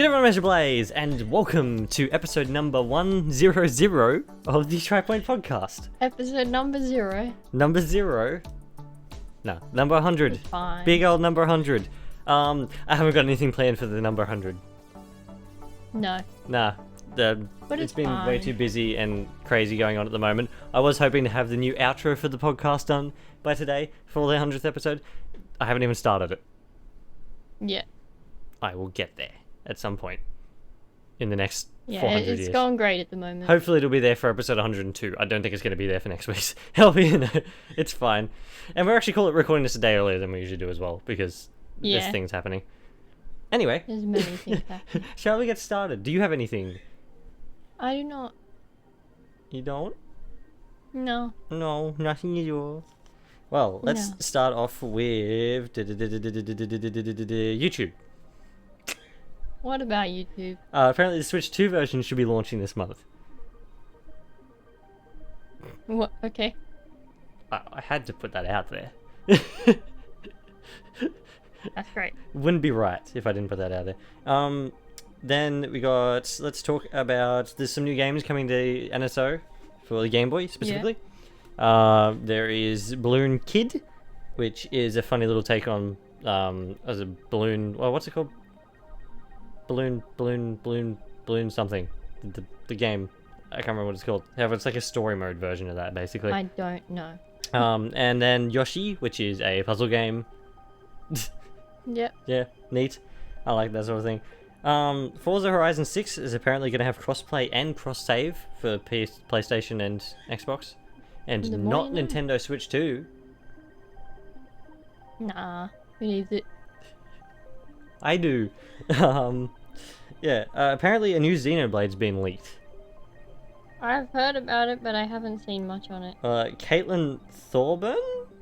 Good Mr. Blaze, and welcome to episode number 100 of the Tripoint Podcast. Episode number 0. Number 0? No, number 100. It's fine. Big old number 100. I haven't got anything planned for the number 100. No. Nah, But it's been way fine. too busy and crazy going on at the moment. I was hoping to have the new outro for the podcast done by today for the 100th episode. I haven't even started it. Yeah. I will get there at some point in the next Yeah, 400 it's years. going great at the moment. Hopefully it'll be there for episode 102. I don't think it's going to be there for next week's. Hell, you know, it's fine. And we're actually recording this a day earlier than we usually do as well, because there's Yeah. things happening. Anyway, There's many things happening. shall we get started? Do you have anything? I do not. You don't? No. No, nothing at all. Well, let's No. start off with YouTube. What about YouTube? Apparently the Switch 2 version should be launching this month. What? Okay. I had to put that out there. That's great. Wouldn't be right if I didn't put that out there. Then we got, let's talk about, there's some new games coming to NSO for the Game Boy specifically. There is Balloon Kid, which is a funny little take on as a balloon. Well, what's it called? Balloon something. The game. I can't remember what it's called. However, it's like a story mode version of that, basically. I don't know. And then Yoshi, which is a puzzle game. Yep. Yeah, neat. I like that sort of thing. Forza Horizon 6 is apparently going to have crossplay and cross-save for PlayStation and Xbox. And The more not you know. Nintendo Switch 2. Nah. Who needs it? I do. Apparently a new Xenoblade's been leaked. I've heard about it, but I haven't seen much on it. Caitlin Thorburn,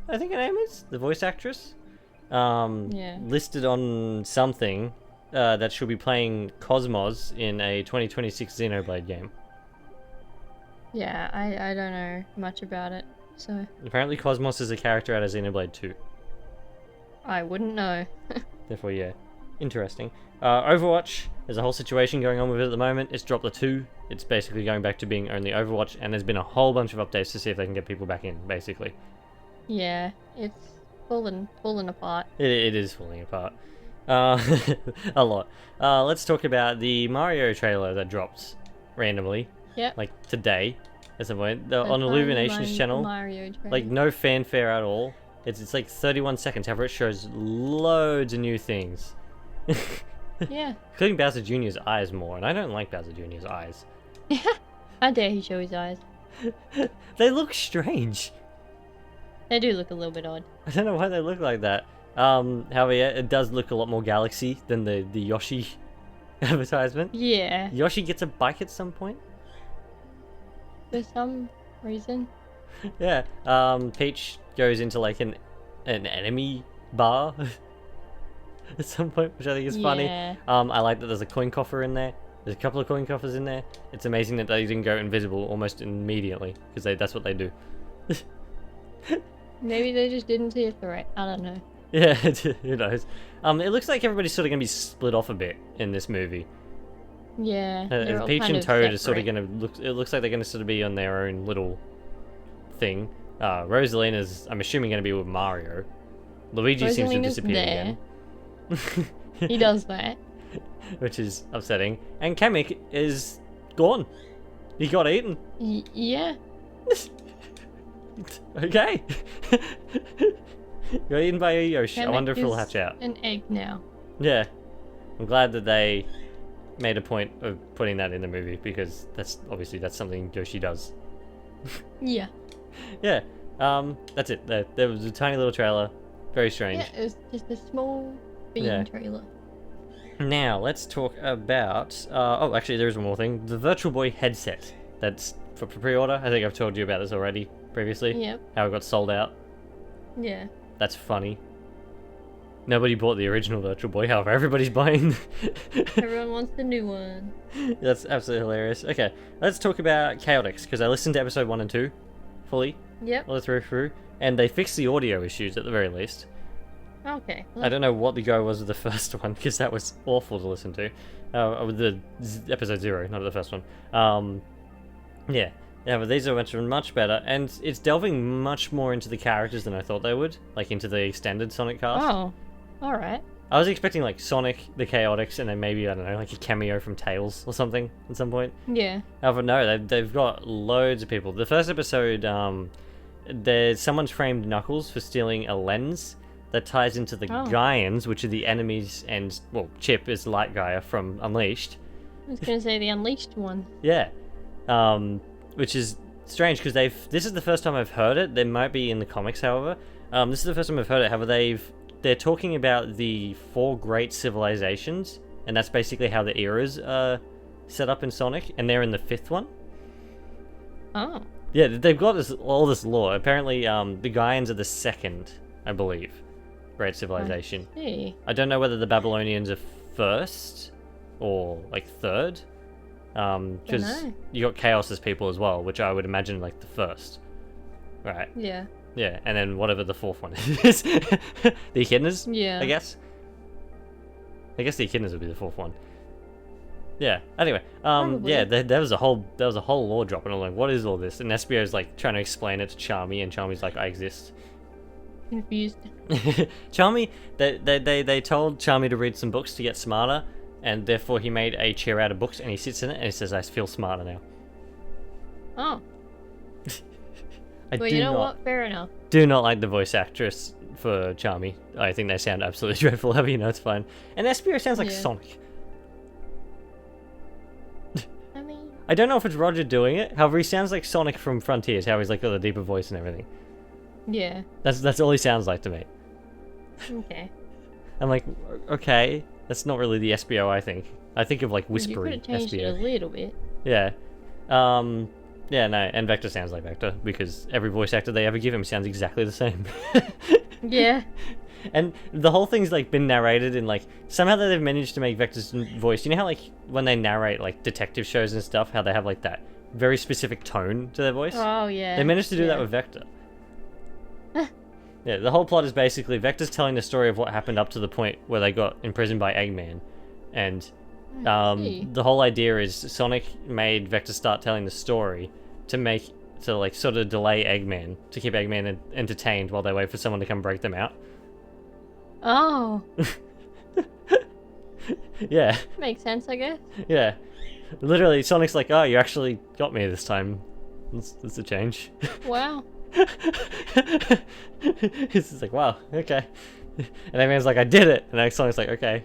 I think her name is, the voice actress. Yeah. Listed on something that she'll be playing Cosmos in a 2026 Xenoblade game. Yeah, I don't know much about it, so Apparently Cosmos is a character out of Xenoblade 2. I wouldn't know. Therefore, yeah. Interesting. Overwatch, there's a whole situation going on with it at the moment. It's dropped the 2. It's basically going back to being only Overwatch, and there's been a whole bunch of updates to see if they can get people back in, basically. Yeah, it's falling apart. It is falling apart. A lot. Let's talk about the Mario trailer that dropped randomly, Yep. like today, at some point, I on found Illumination's my channel. Mario trailer. Like, no fanfare at all. It's like 31 seconds, however it shows loads of new things. Yeah. Including Bowser Jr.'s eyes more, and I don't like Bowser Jr.'s eyes. How dare he show his eyes? They look strange. They do look a little bit odd. I don't know why they look like that. However, yeah, it does look a lot more Galaxy than the Yoshi advertisement. Yeah, Yoshi gets a bike at some point. for some reason. Yeah. Peach goes into like an enemy bar at some point, which I think is funny. Yeah. I like that there's a coin coffer in there. There's a couple of coin coffers in there. It's amazing that they didn't go invisible almost immediately, because that's what they do. Maybe they just didn't see a threat. I don't know. Yeah, who knows. It looks like everybody's sort of going to be split off a bit in this movie. Yeah. they're all Peach kind and of Toad are sort of separate. going to look. It looks like they're going to sort of be on their own little thing. Rosalina's, I'm assuming, going to be with Mario. Luigi seems to have Rosalina's disappeared again. He does that. Which is upsetting. And Kamek is gone. He got eaten. Yeah. Okay. Got eaten by a Yoshi. I Kamek wonder if he'll is hatch out. An egg now. Yeah. I'm glad that they made a point of putting that in the movie, because that's something Yoshi does. Yeah. Yeah. That's it. There was a tiny little trailer. Very strange. Yeah, it was just a small bean Yeah. trailer. Now, let's talk about... oh, actually, there is one more thing. The Virtual Boy headset. That's for pre-order. I think I've told you about this already previously. Yep. How it got sold out. Yeah. That's funny. Nobody bought the original Virtual Boy, however, everybody's buying... Everyone wants the new one. That's absolutely hilarious. Okay, let's talk about Chaotix, because I listened to episode 1 and 2 fully, Yep. all the way through, and they fixed the audio issues at the very least. Okay. I don't know what the go was with the first one because that was awful to listen to. With the episode 0, not the first one. Yeah. Yeah, but these are much better, and it's delving much more into the characters than I thought they would, like into the extended Sonic cast. Oh, alright. I was expecting like Sonic, the Chaotix, and then maybe, I don't know, like a cameo from Tails or something at some point. Yeah. However, no, they've got loads of people. The first episode, someone's framed Knuckles for stealing a lens that ties into the Gaians, which are the enemies, and, well, Chip is Light Gaia from Unleashed. I was gonna say the Unleashed one. Yeah. Which is strange, because this is the first time I've heard it. They might be in the comics, however. This is the first time I've heard it. However, they're talking about the 4 great civilizations, and that's basically how the eras are set up in Sonic, and they're in the 5th one. Oh. Yeah, they've got all this lore. Apparently, the Gaians are the 2nd, I believe, great civilization. I see. I don't know whether the Babylonians are 1st or, like, 3rd. Because you got Chaos's people as well, which I would imagine, like, the 1st. Right. Yeah. Yeah, and then whatever the 4th one is. The Kinunners? Yeah. I guess the Kinunners would be the 4th one. Yeah. Anyway, yeah, there was a whole lore drop, and I'm like, what is all this? And SBO's like trying to explain it to Charmy, and Charmy's like, I exist. Confused. Charmy, they told Charmy to read some books to get smarter, and therefore he made a chair out of books, and he sits in it, and he says, I feel smarter now. Oh. Well, you know what? Fair enough. Do not like the voice actress for Charmy. I think they sound absolutely dreadful. However, you know, it's fine. And SBO sounds like Sonic. I mean... I don't know if it's Roger doing it. However, he sounds like Sonic from Frontiers, how he's like got a deeper voice and everything. Yeah. That's all he sounds like to me. Okay. I'm like, okay, that's not really the SBO, I think. I think of like whispery You could have changed SBO. it a little bit. Yeah. Yeah, no, and Vector sounds like Vector, because every voice actor they ever give him sounds exactly the same. Yeah. And the whole thing's like been narrated in like, somehow they've managed to make Vector's voice, you know how like when they narrate like detective shows and stuff, how they have like that very specific tone to their voice? Oh, yeah. They managed to do that with Vector. Yeah, the whole plot is basically Vector's telling the story of what happened up to the point where they got imprisoned by Eggman. And the whole idea is Sonic made Vector start telling the story to like sort of delay Eggman, to keep Eggman entertained while they wait for someone to come break them out. Oh. Yeah. Makes sense, I guess. Yeah. Literally, Sonic's like, oh, you actually got me this time. That's a change. Wow. He's just like, wow, okay. And Eggman's like, I did it. And Sonic's like, okay,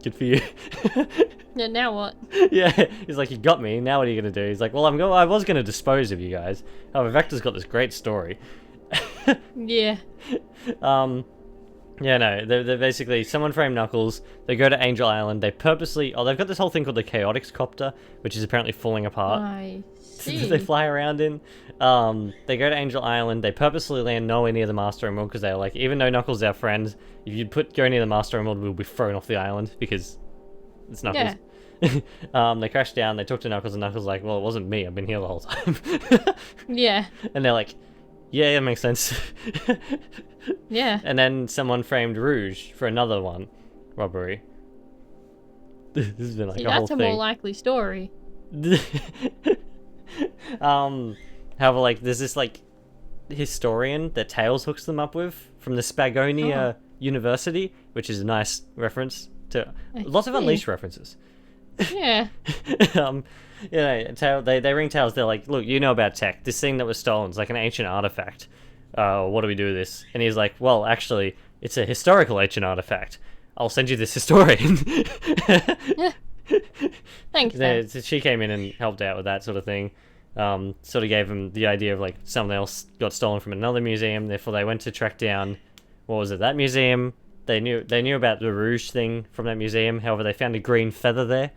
good for you. Yeah, now what? Yeah, he's like, you got me. Now what are you gonna do? He's like, well, I was gonna dispose of you guys. However, Vector's got this great story. Yeah. Yeah, no, they're basically someone framed Knuckles. They go to Angel Island. They've got this whole thing called the Chaotix Copter, which is apparently falling apart. I see. They fly around in. They go to Angel Island. They purposely land nowhere near the Master Emerald because they're like, even though Knuckles is our friend, if you go near the Master Emerald, we'll be thrown off the island because it's Knuckles. Yeah. They crash down. They talk to Knuckles, and Knuckles is like, well, it wasn't me. I've been here the whole time. Yeah. And they're like, yeah, it makes sense. Yeah. And then someone framed Rouge for another one, robbery. This has been like a whole thing. That's a more likely story. However, like, there's this like historian that Tails hooks them up with from the Spagonia University, which is a nice reference to lots of Unleashed references. Yeah. You know, they ring Tails. They're like, look, you know about tech. This thing that was stolen is like an ancient artifact. What do we do with this? And he's like, well, actually, it's a historical ancient artifact. I'll send you this historian. Yeah. Thanks. She came in and helped out with that sort of thing. Sort of gave him the idea of like something else got stolen from another museum. Therefore, they went to track down, what was it, that museum. They knew about the Rouge thing from that museum. However, they found a green feather there.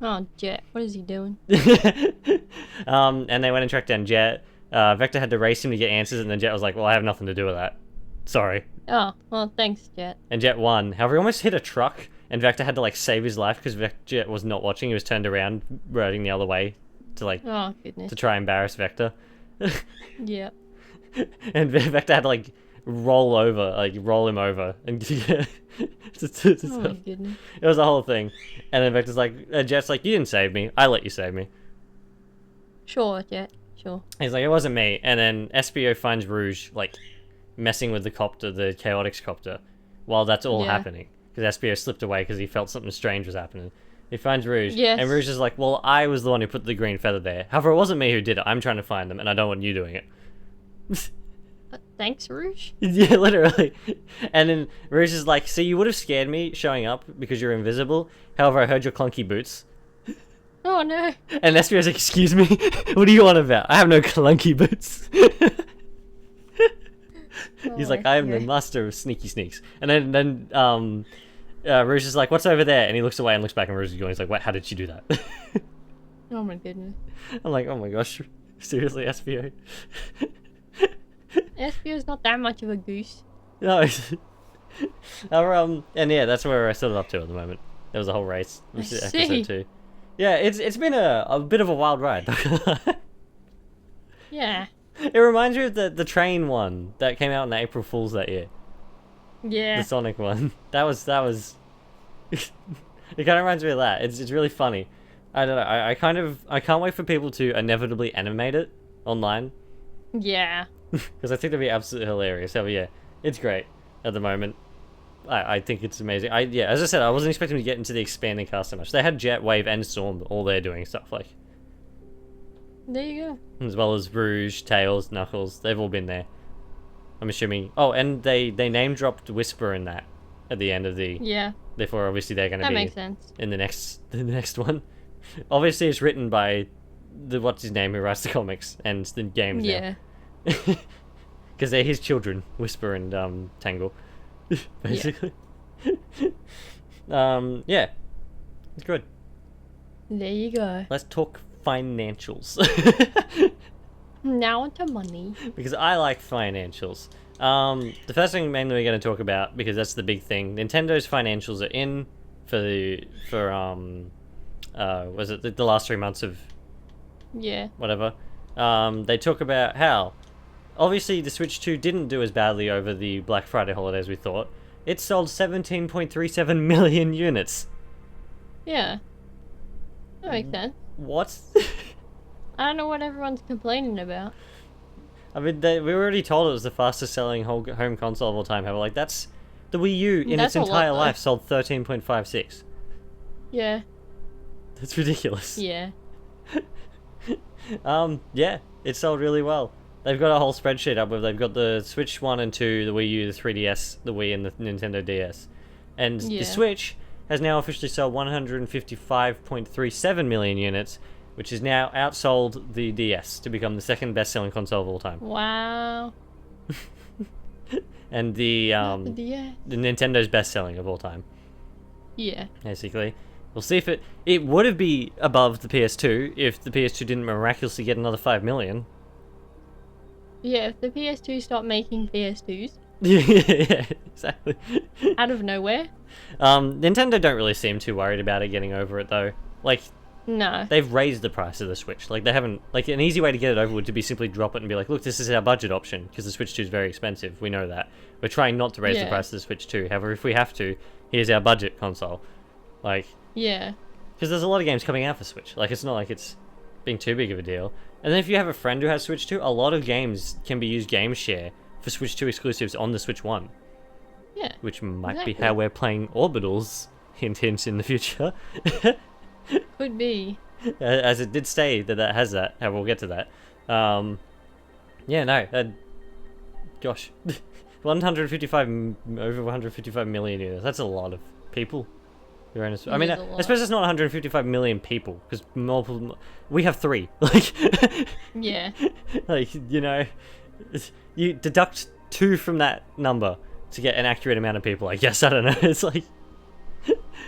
Oh, Jet, what is he doing? And they went and tracked down Jet. Vector had to race him to get answers, and then Jet was like, well, I have nothing to do with that. Sorry. Oh, well, thanks, Jet. And Jet won. However, he almost hit a truck, and Vector had to like save his life because Jet was not watching. He was turned around, riding the other way to like oh, goodness. to try and embarrass Vector. Yeah. And Vector had to like roll him over, and Oh my goodness. it was a whole thing. And then Vector's like, Jet's like, you didn't save me. I let you save me. Sure, Jet. Sure. He's like, it wasn't me. And then SBO finds Rouge like messing with the copter, the Chaotix copter, while that's all happening. Because SBO slipped away because he felt something strange was happening. He finds Rouge, and Rouge is like, well, I was the one who put the green feather there. However, it wasn't me who did it. I'm trying to find them, and I don't want you doing it. Thanks, Rouge. Yeah, literally. And then Rouge is like, so you would have scared me showing up because you're invisible. However, I heard your clunky boots. Oh no. And SBO's like, excuse me? What do you want about? I have no clunky boots. He's like, I am the master of sneaky sneaks. And then Rouge is like, what's over there? And he looks away and looks back, and Rouge is going, he's like, what? How did she do that? Oh my goodness. I'm like, oh my gosh, seriously, SBO? SBO's not that much of a goose. No. And yeah, that's where we're sort of up to at the moment. There was a whole race. This is episode 2. Yeah, it's been a bit of a wild ride. Yeah. It reminds me of the train one that came out on April Fool's that year. Yeah. The Sonic one. That was. It kind of reminds me of that. It's really funny. I don't know. I can't wait for people to inevitably animate it online. Yeah. Because I think that'd be absolutely hilarious. So yeah, it's great at the moment. I think it's amazing. As I said, I wasn't expecting to get into the expanding cast so much. They had Jet, Wave, and Storm all there doing stuff like. There you go. As well as Rouge, Tails, Knuckles. They've all been there. I'm assuming. Oh, and they name dropped Whisper in that at the end of the. Yeah. Therefore, obviously, they're going to be. That makes sense. In the next one. Obviously, it's written by what's his name who writes the comics and the games. Yeah. Because they're his children, Whisper and Tangle, basically. Yeah, it's good. There you go. Let's talk financials. Now onto money. Because I like financials. The first thing mainly we're going to talk about, because that's the big thing, Nintendo's financials are in for was it the last 3 months of whatever. They talk about how obviously the Switch 2 didn't do as badly over the Black Friday holiday as we thought. It sold 17.37 million units. Yeah. That makes sense. What? I don't know what everyone's complaining about. I mean, we were already told it was the fastest selling home console of all time. However, like, that's the Wii U in its entire life sold 13.56. Yeah. That's ridiculous. Yeah. Yeah, it sold really well. They've got a whole spreadsheet up where they've got the Switch 1 and 2, the Wii U, the 3DS, the Wii, and the Nintendo DS. And the Switch has now officially sold 155.37 million units, which has now outsold the DS to become the second best-selling console of all time. Wow. And the Nintendo's best-selling of all time. Yeah. Basically. We'll see if it would have been above the PS2 if the PS2 didn't miraculously get another 5 million. Yeah, if the PS2 stopped making PS2s. Yeah, exactly. Out of nowhere. Nintendo don't really seem too worried about it getting over it though. Like, no. They've raised the price of the Switch. Like, they haven't. Like, an easy way to get it over would to be simply drop it and be like, look, this is our budget option because the Switch 2 is very expensive. We know that. We're trying not to raise the price of the Switch 2. However, if we have to, here's our budget console. Like. Yeah. Because there's a lot of games coming out for Switch. Like, it's not like it's being too big of a deal. And then if you have a friend who has Switch 2, a lot of games can be used game share for Switch 2 exclusives on the Switch 1. Yeah. Which might be how we're playing Orbitals, hint hint, in the future. Could be. As it did say that has that. We'll get to that. Yeah, no. Gosh. Over 155 million units. That's a lot of people. I mean, I suppose it's not 155 million people because we have 3. Like, yeah. Like, you know, you deduct 2 from that number to get an accurate amount of people. I guess I don't know. It's like,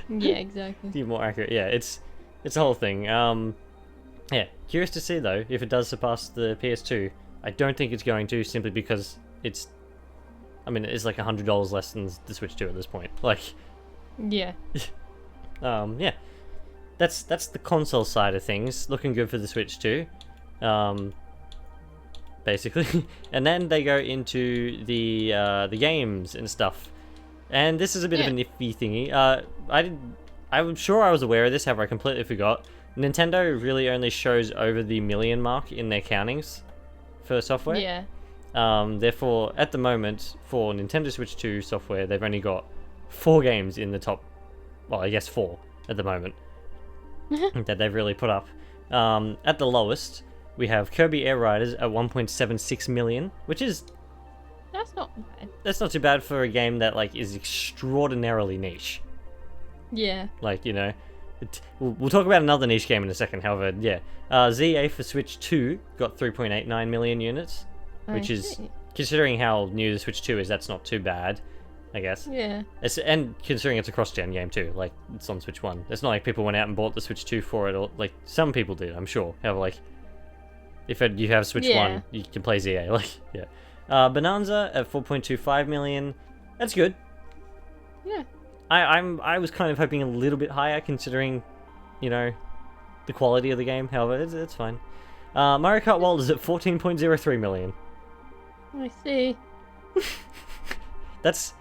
yeah, exactly. Be more accurate. Yeah, it's a whole thing. Yeah, curious to see though if it does surpass the PS2. I don't think it's going to, simply because it's like $100 less than the Switch 2 at this point. Like, yeah. Yeah, that's the console side of things. Looking good for the Switch 2. But basically. And then they go into the games and stuff. And this is a bit of a nifty thingy. I'm sure I was aware of this, however I completely forgot. Nintendo really only shows over the million mark in their countings for software. Yeah. Therefore, at the moment, for Nintendo Switch 2 software, they've only got 4 games in the top, well, I guess 4 at the moment, that they've really put up. At the lowest, we have Kirby Air Riders at 1.76 million, which is... That's not bad. That's not too bad for a game that, like, is extraordinarily niche. Yeah. Like, you know... We'll talk about another niche game in a second, however, yeah. ZA for Switch 2 got 3.89 million units, which is, considering how new the Switch 2 is, that's not too bad, I guess. Yeah. And considering it's a cross-gen game too, like, it's on Switch 1. It's not like people went out and bought the Switch 2 for it, or, like, some people did, I'm sure. However, like, if you have Switch 1, you can play ZA, like, yeah. Bonanza at 4.25 million, that's good. Yeah. I was kind of hoping a little bit higher, considering, you know, the quality of the game. However, it's fine. Mario Kart World is at 14.03 million. I see. That's,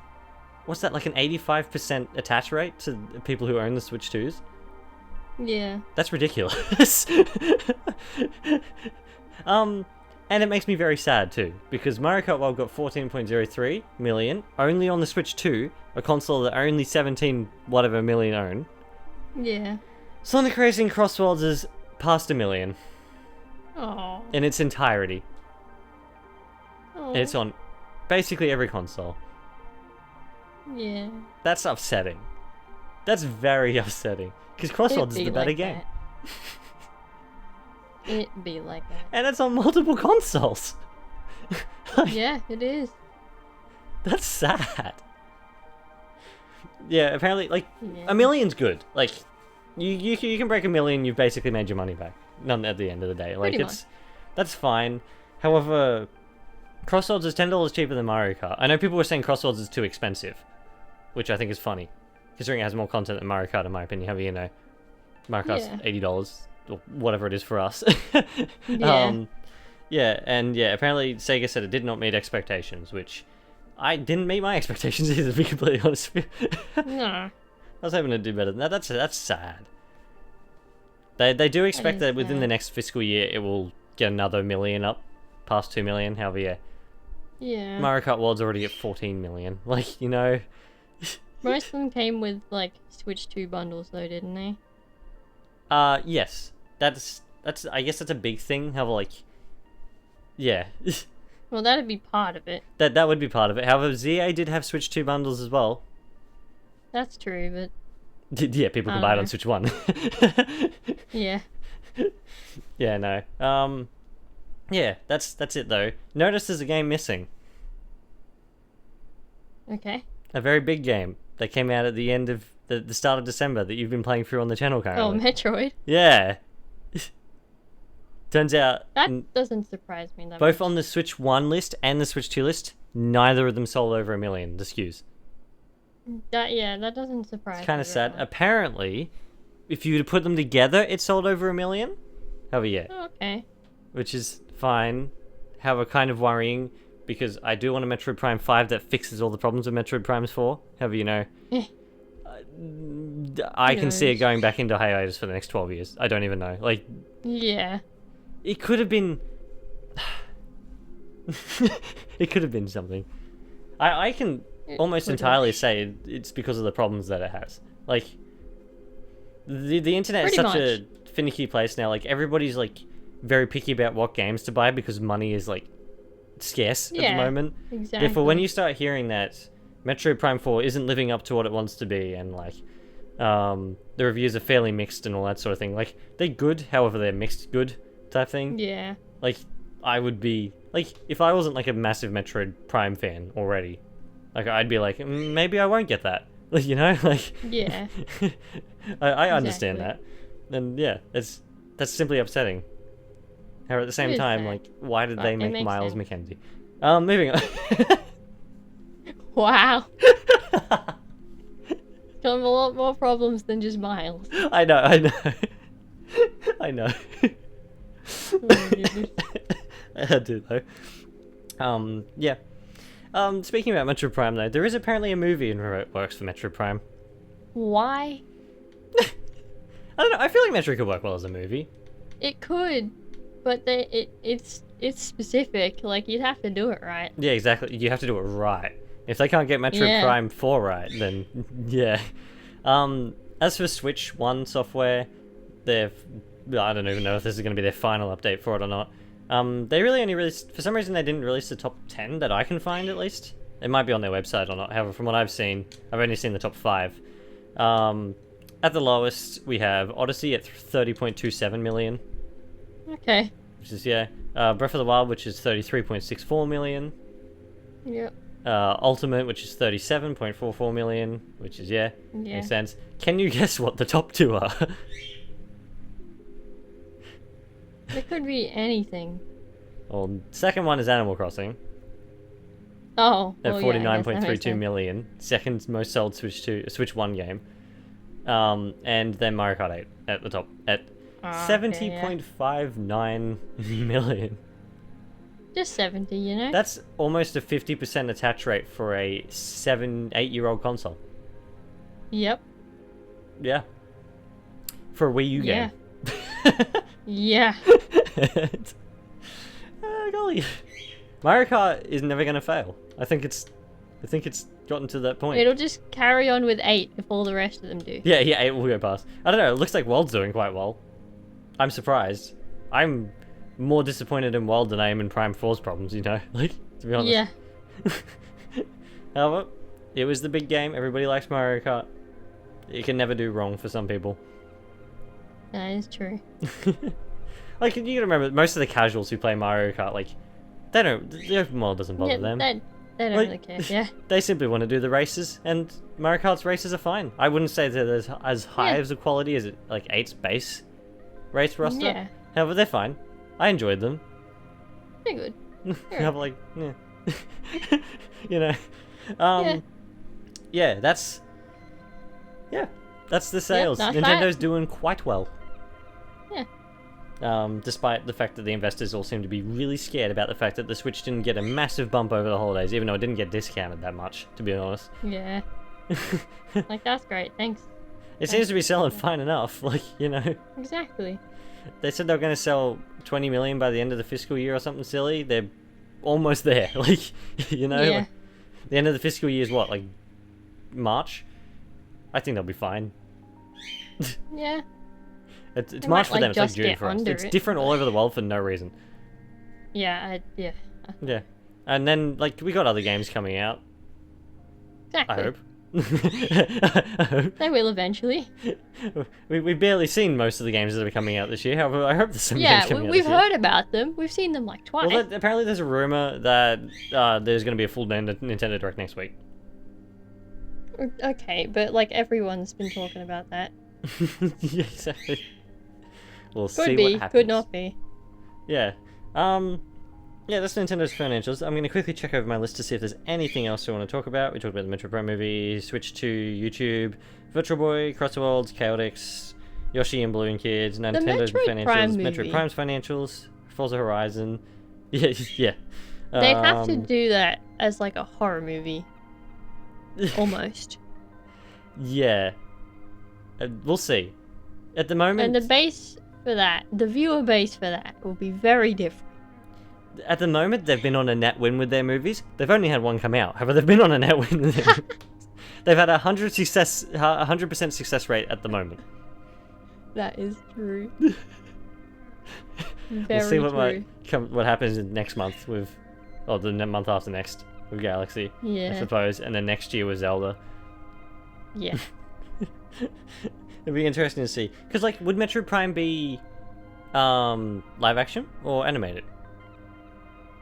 what's that, like an 85% attach rate to people who own the Switch 2s? Yeah. That's ridiculous. And it makes me very sad too, because Mario Kart World got 14.03 million, only on the Switch 2, a console that only 17 whatever million own. Yeah. Sonic Racing Cross Worlds is past 1 million. Oh. In its entirety. Oh. And it's on basically every console. Yeah. That's upsetting. That's very upsetting, because Cross Worlds is the better game. It be like that. And it's on multiple consoles. Yeah, it is. That's sad. Yeah, apparently, like, 1 million's good. Like, you can break 1 million, you've basically made your money back. None at the end of the day. Like, that's fine. However, Crossworlds is $10 cheaper than Mario Kart. I know people were saying Crossworlds is too expensive, which I think is funny, considering it has more content than Mario Kart, in my opinion. However, you know, Mario Kart's $80. Or whatever it is for us. Yeah. Apparently Sega said it did not meet expectations, which I didn't meet my expectations either, to be completely honest with you. No. I was hoping to do better than that. That's sad. They do expect that within the next fiscal year it will get another million up, past 2 million, however, yeah. Yeah. Mario Kart World's already at 14 million. Like, you know... Most of them came with, like, Switch 2 bundles, though, didn't they? Yes. That's I guess that's a big thing. How, like, yeah. Well, that'd be part of it. That would be part of it. However, ZA did have Switch 2 bundles as well. That's true, but... Yeah, people can buy it on Switch 1. Yeah. Yeah, no. Yeah, that's it though. Notice there's a game missing. Okay. A very big game that came out at the end of the start of December that you've been playing through on the channel currently. Oh, Metroid. Yeah. Turns out... That doesn't surprise me that both much. on the Switch 1 list and the Switch 2 list, neither of them sold over 1 million, the SKUs. That doesn't surprise me. It's kind of sad. much. Apparently, if you were to put them together, it sold over 1 million. However, yeah. Oh, okay. Which is fine. However, kind of worrying, because I do want a Metroid Prime 5 that fixes all the problems of Metroid Primes 4. However, you know... I can see it going back into hiatus for the next 12 years. I don't even know. Like... Yeah. It could have been... it could have been something. I can almost entirely say it's because of the problems that it has. Like, the internet is such a finicky place now. Like, everybody's, like, very picky about what games to buy because money is, like, scarce at the moment. Exactly. Therefore, when you start hearing that Metroid Prime 4 isn't living up to what it wants to be, and, like, the reviews are fairly mixed and all that sort of thing. Like, they're good, however, they're mixed good type thing. Yeah. Like, I would be... Like, if I wasn't, like, a massive Metroid Prime fan already, like, I'd be like, maybe I won't get that. Like, you know? Like... Yeah. I understand that. And, yeah, that's simply upsetting. However, at the same time, sad. like, why did they make Miles sense. McKenzie? Moving on. Wow. Come a lot more problems than just Miles. I know. I know. Oh, I do though. Yeah. Speaking about Metro Prime though, there is apparently a movie in remote works for Metro Prime. Why? I don't know. I feel like Metro could work well as a movie. It could, but it's specific. Like, you'd have to do it right. Yeah, exactly. You have to do it right. If they can't get Metro Prime 4 right, then yeah. As for Switch 1 software, I don't even know if this is going to be their final update for it or not. They really only released, for some reason they didn't release the top 10 that I can find at least. It might be on their website or not. However, from what I've seen, I've only seen the top 5. At the lowest, we have Odyssey at 30.27 million. Okay. Which is, Breath of the Wild, which is 33.64 million. Yep. Ultimate, which is 37.44 million, which is, makes sense. Can you guess what the top 2 are? It could be anything. Well, second one is Animal Crossing. Oh, At well, 49.32 million. Second most sold Switch 1 game. And then Mario Kart 8 at the top at 70.59 million. Just 70, you know? That's almost a 50% attach rate for a 8-year-old console. Yep. Yeah. For a Wii U game. Yeah. Golly. Mario Kart is never going to fail. I think it's gotten to that point. It'll just carry on with 8 if all the rest of them do. Yeah, 8 will go past. I don't know, it looks like World's doing quite well. I'm surprised. I'm more disappointed in World than I am in Prime 4's problems, you know? Like, to be honest. Yeah. However, it was the big game. Everybody likes Mario Kart. It can never do wrong for some people. That is true. Like, you gotta remember, most of the casuals who play Mario Kart, like, the open world doesn't bother them. They don't really care, yeah. They simply want to do the races, and Mario Kart's races are fine. I wouldn't say they're as high as a quality as like 8's base race roster. Yeah. However, they're fine. I enjoyed them. They're good. I'm like, you know. That's the sales. Nintendo's doing quite well. Yeah. Despite the fact that the investors all seem to be really scared about the fact that the Switch didn't get a massive bump over the holidays, even though it didn't get discounted that much, to be honest. Yeah. Like, that's great, thanks. It seems to be selling fine enough, like, you know. Exactly. They said they were going to sell 20 million by the end of the fiscal year or something silly. They're almost there, like, you know. Yeah. Like, the end of the fiscal year is what, like, March? I think they'll be fine. Yeah. It's March for them, it's like June for us. It's different all over the world for no reason. Yeah, yeah. Yeah. And then, like, we got other games coming out. Exactly. I hope. I hope. They will eventually. We've barely seen most of the games that are coming out this year. However, I hope there's some games coming out this year. We've heard about them. We've seen them like twice. Well, apparently there's a rumor that there's going to be a full Nintendo Direct next week. Okay, but like everyone's been talking about that. Yeah, exactly. We'll Could see be, what happens. could not be. Yeah. Yeah, that's Nintendo's financials. I'm going to quickly check over my list to see if there's anything else I want to talk about. We talked about the Metro Prime movie, Switch to YouTube, Virtual Boy, Cross Worlds, Chaotix, Yoshi and Balloon Kids, Nintendo's financials, Metro Prime's financials, Forza Horizon. Yeah, yeah. They'd have to do that as like a horror movie. Almost. Yeah. We'll see. At the moment... And the base for that, the viewer base for that will be very different. At the moment, they've been on a net win with their movies. They've only had one come out. However, they've been on a net win with their movies. They've had 100% success rate at the moment. That is true. We'll see what happens next month with... Oh, the month after next with Galaxy, yeah. I suppose. And then next year with Zelda. Yeah. It'd be interesting to see. Because, like, would Metro Prime be live action or animated?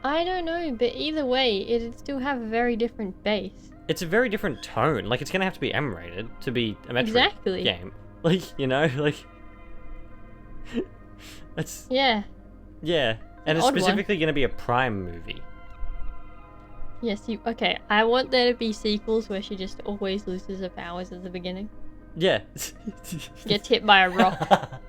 I don't know, but either way, it'd still have a very different base. It's a very different tone. Like, it's going to have to be M-rated to be a Metro game. Like, you know, like... That's... Yeah. Yeah. And it's specifically going to be a Prime movie. Yes, okay, I want there to be sequels where she just always loses her powers at the beginning. Yeah. Gets hit by a rock.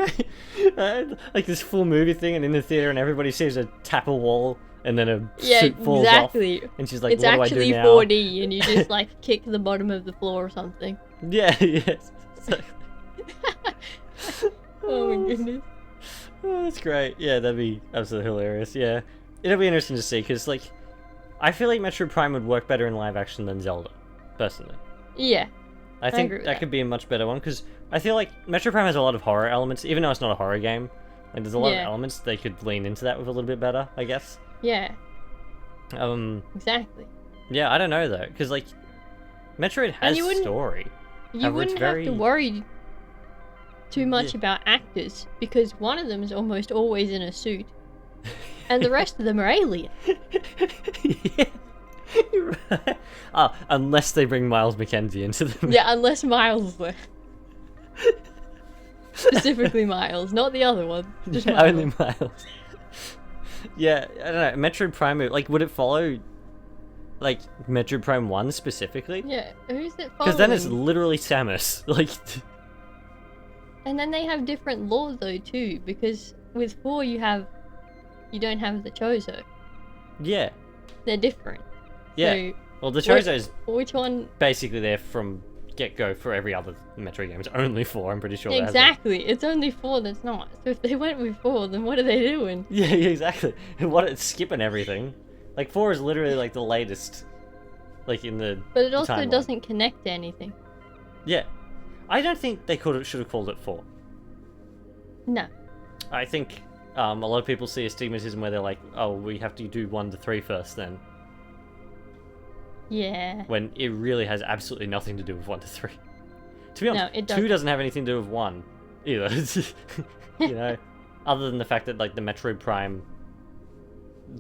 great. Like this full movie thing, and in the theater, and everybody sees her tap a wall, and then a suit falls exactly. off, and she's like, It's "What do I actually do now?" 4D, and you just like kick the bottom of the floor or something. Yeah, yes. Exactly. Oh my goodness. Oh, that's great. Yeah, that'd be absolutely hilarious. Yeah, it'll be interesting to see because, like, I feel like Metroid Prime would work better in live action than Zelda, personally. Yeah. I think agree with that that. could be a much better one because I feel like Metroid Prime has a lot of horror elements, even though it's not a horror game. Like, there's a lot of Yeah. elements they could lean into that with a little bit better, I guess. Yeah. Exactly. Yeah, I don't know though, because like, Metroid has you wouldn't- story. You However, it's wouldn't have to very- worry too much Yeah. about actors because one of them is almost always in a suit, and the rest of them are alien. Yeah. You're right. Unless they bring Miles McKenzie into the Yeah, unless Miles there. Specifically Miles, not the other one. Just Yeah, Miles. only Miles. Yeah, I don't know. Metroid Prime, like, would it follow, like, Metroid Prime 1 specifically? Yeah, who's it following? Because then it's literally Samus. Like, And then they have different laws though too, because with 4 you don't have the Chozo. yeah. They're different. Yeah. So Well, the Chozo is which one? basically there from get-go for every other Metroid game. It's only 4, I'm pretty sure. that has it. Exactly. It's only 4 that's not. So if they went with 4, then what are they doing? Yeah, exactly. It's skipping everything. Like, 4 is literally, like, the latest, like, in the But it also timeline. doesn't connect to anything. Yeah. I don't think they should have called it 4. No. I think a lot of people see a stigmatism where they're like, oh, we have to do 1 to 3 first then. Yeah. When it really has absolutely nothing to do with 1 to 3. To be honest, No, it 2 doesn't. doesn't have anything to do with 1 either. You know? Other than the fact that, like, the Metroid Prime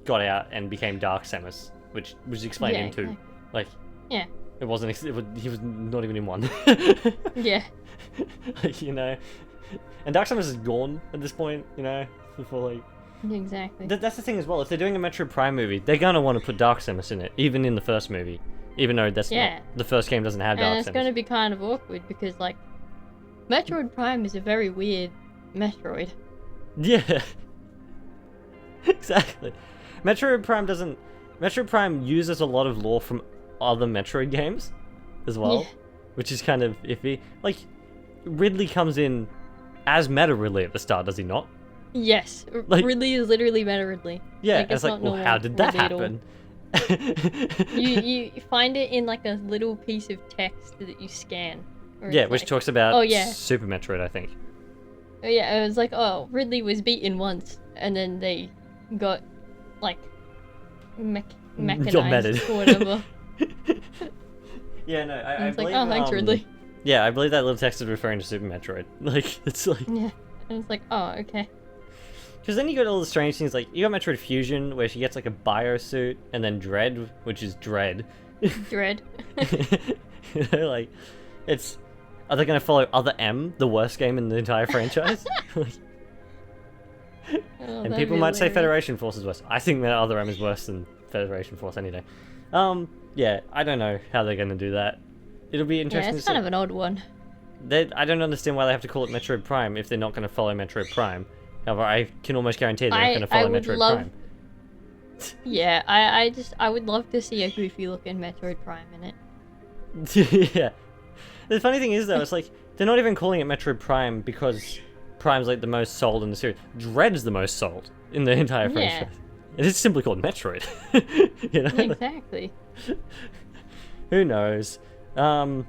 got out and became Dark Samus, which was explained Yeah, in 2. exactly. Like, Yeah. it wasn't, he was not even in 1. Yeah. Like, you know? And Dark Samus is gone at this point, you know? Before, like... Exactly. That's the thing as well. If they're doing a Metroid Prime movie, they're gonna want to put Dark Samus in it, even in the first movie. Even though that's Yeah. not, the first game doesn't have Dark And it's Samus. going to be kind of awkward because, like, Metroid Prime is a very weird Metroid. Yeah. Exactly. Metroid Prime uses a lot of lore from other Metroid games as well, Yeah. which is kind of iffy. Like, Ridley comes in as Meta Ridley at the start, does he not? Yes. Like- Ridley is literally Meta Ridley. Yeah, Like, it's like, not well, normal how did that Ridley at all. happen? You find it in, like, a little piece of text that you scan. where Yeah, it's which like, talks about oh, yeah. Super Metroid, I think. Oh, yeah, it was like, oh, Ridley was beaten once, and then they got, like, mechanized meted. or whatever. Yeah, no, And I it's like, believe, oh, thanks, Ridley. Yeah, I believe that little text is referring to Super Metroid. Like, it's like... Yeah. And it's like, oh, okay. Because then you got all the strange things, like, you got Metroid Fusion, where she gets, like, a biosuit, and then Dread, which is Dread. Dread. You know, like, it's... Are they going to follow Other M, the worst game in the entire franchise? Like, Oh, and that'd people be might say hilarious. Federation Force is worse. I think that Other M is worse than Federation Force any day. Yeah, I don't know how they're going to do that. It'll be Yeah, interesting it's to see. kind of an odd one. I don't understand why they have to call it Metroid Prime if they're not going to follow Metroid Prime. However, I can almost guarantee they're not going to follow would Metroid love- Prime. Yeah, I would love to see a goofy looking Metroid Prime in it. Yeah. The funny thing is, though, it's like, they're not even calling it Metroid Prime because Prime's, like, the most sold in the series. Dread's the most sold in the entire Yeah. franchise. It is simply called Metroid. You know? Exactly. Who knows? Yeah.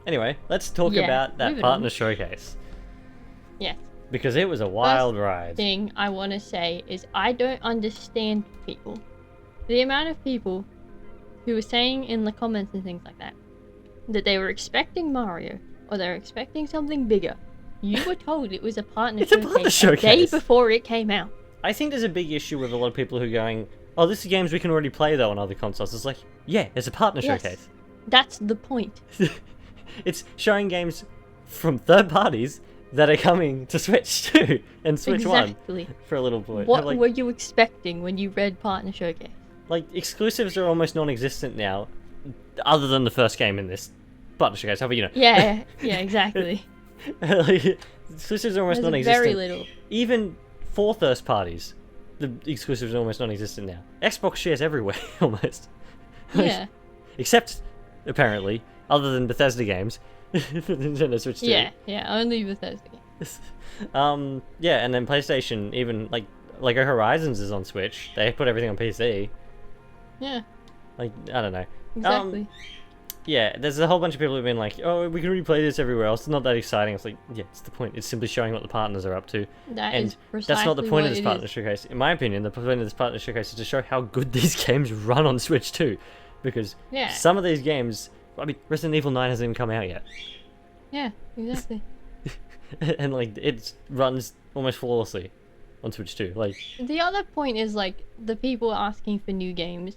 Anyway, let's talk Yeah, about that moving partner on. showcase. Yes. Because it was a wild ride. Thing I want to say is I don't understand people. The amount of people who were saying in the comments and things like that they were expecting Mario or they were expecting something bigger. You were told it was a partner It's a partner a day showcase. before it came out. I think there's a big issue with a lot of people who are going, oh, this is games we can already play, though, on other consoles. It's like, yeah, it's a partner Yes. showcase. That's the point. It's showing games from third parties that are coming to Switch too, and Switch Exactly. 1 for a little boy. What Like, were you expecting when you read partner showcase? like, exclusives are almost non-existent now, other than the first game in this partner showcase. However, you know, Yeah, yeah, exactly. like, Exclusives are almost There's non-existent. very little. Even for first parties, the exclusives are almost non-existent now. Xbox shares everywhere, almost. Yeah. Except, apparently, other than Bethesda games, for Nintendo Switch 2. Yeah, only Bethesda games. Yeah, and then PlayStation, even, like, Lego Horizons is on Switch. They put everything on PC. Yeah, Like, I don't know. exactly. Yeah, there's a whole bunch of people who've been like, oh, we can replay this everywhere else. It's not that exciting. It's like, yeah, it's the point. It's simply showing what the partners are up to. That's not the point of this partner showcase. In my opinion, the point of this partner showcase is to show how good these games run on Switch 2. Because some of these games, I mean, Resident Evil 9 hasn't even come out yet. Yeah, exactly. And, like, it runs almost flawlessly on Switch 2. Like, The other point is, like, the people asking for new games.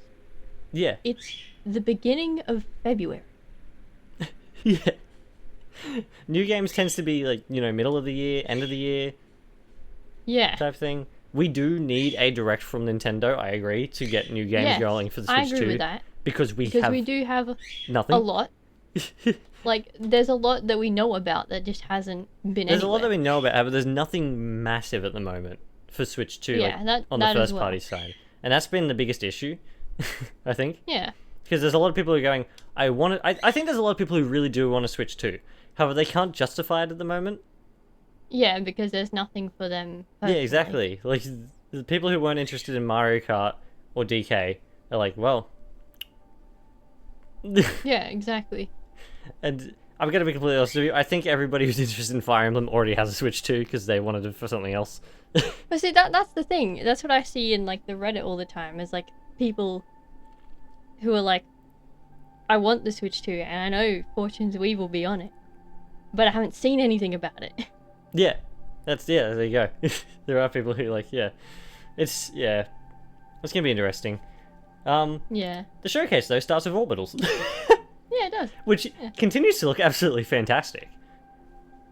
yeah. It's the beginning of February. Yeah. New games tends to be, like, you know, middle of the year, end of the year Yeah. type thing. We do need a direct from Nintendo, I agree, to get new games going for the Switch 2. I agree with that. Because we do have nothing. a lot. Like, there's a lot that we know about that just hasn't been There's a lot that anywhere. we know about, but there's nothing massive at the moment for Switch 2 Yeah, like, on the that as first well. party side. And that's been the biggest issue, I think. Yeah. Because there's a lot of people who are going, I think there's a lot of people who really do want to Switch 2. However, they can't justify it at the moment. Yeah, because there's nothing for them. Yeah, personally. exactly. Like, the people who weren't interested in Mario Kart or DK are like, well... Yeah, exactly. And I'm going to be completely honest with you, I think everybody who's interested in Fire Emblem already has a Switch 2 because they wanted it for something else. But see, that's the thing. That's what I see in, like, the Reddit all the time, is, like, people who are like, I want the Switch 2, and I know Fortune's Weave will be on it, but I haven't seen anything about it. Yeah. There you go. There are people who, like, it's going to be interesting. Yeah. The showcase, though, starts with Orbitals. Yeah, it does. Which continues to look absolutely fantastic.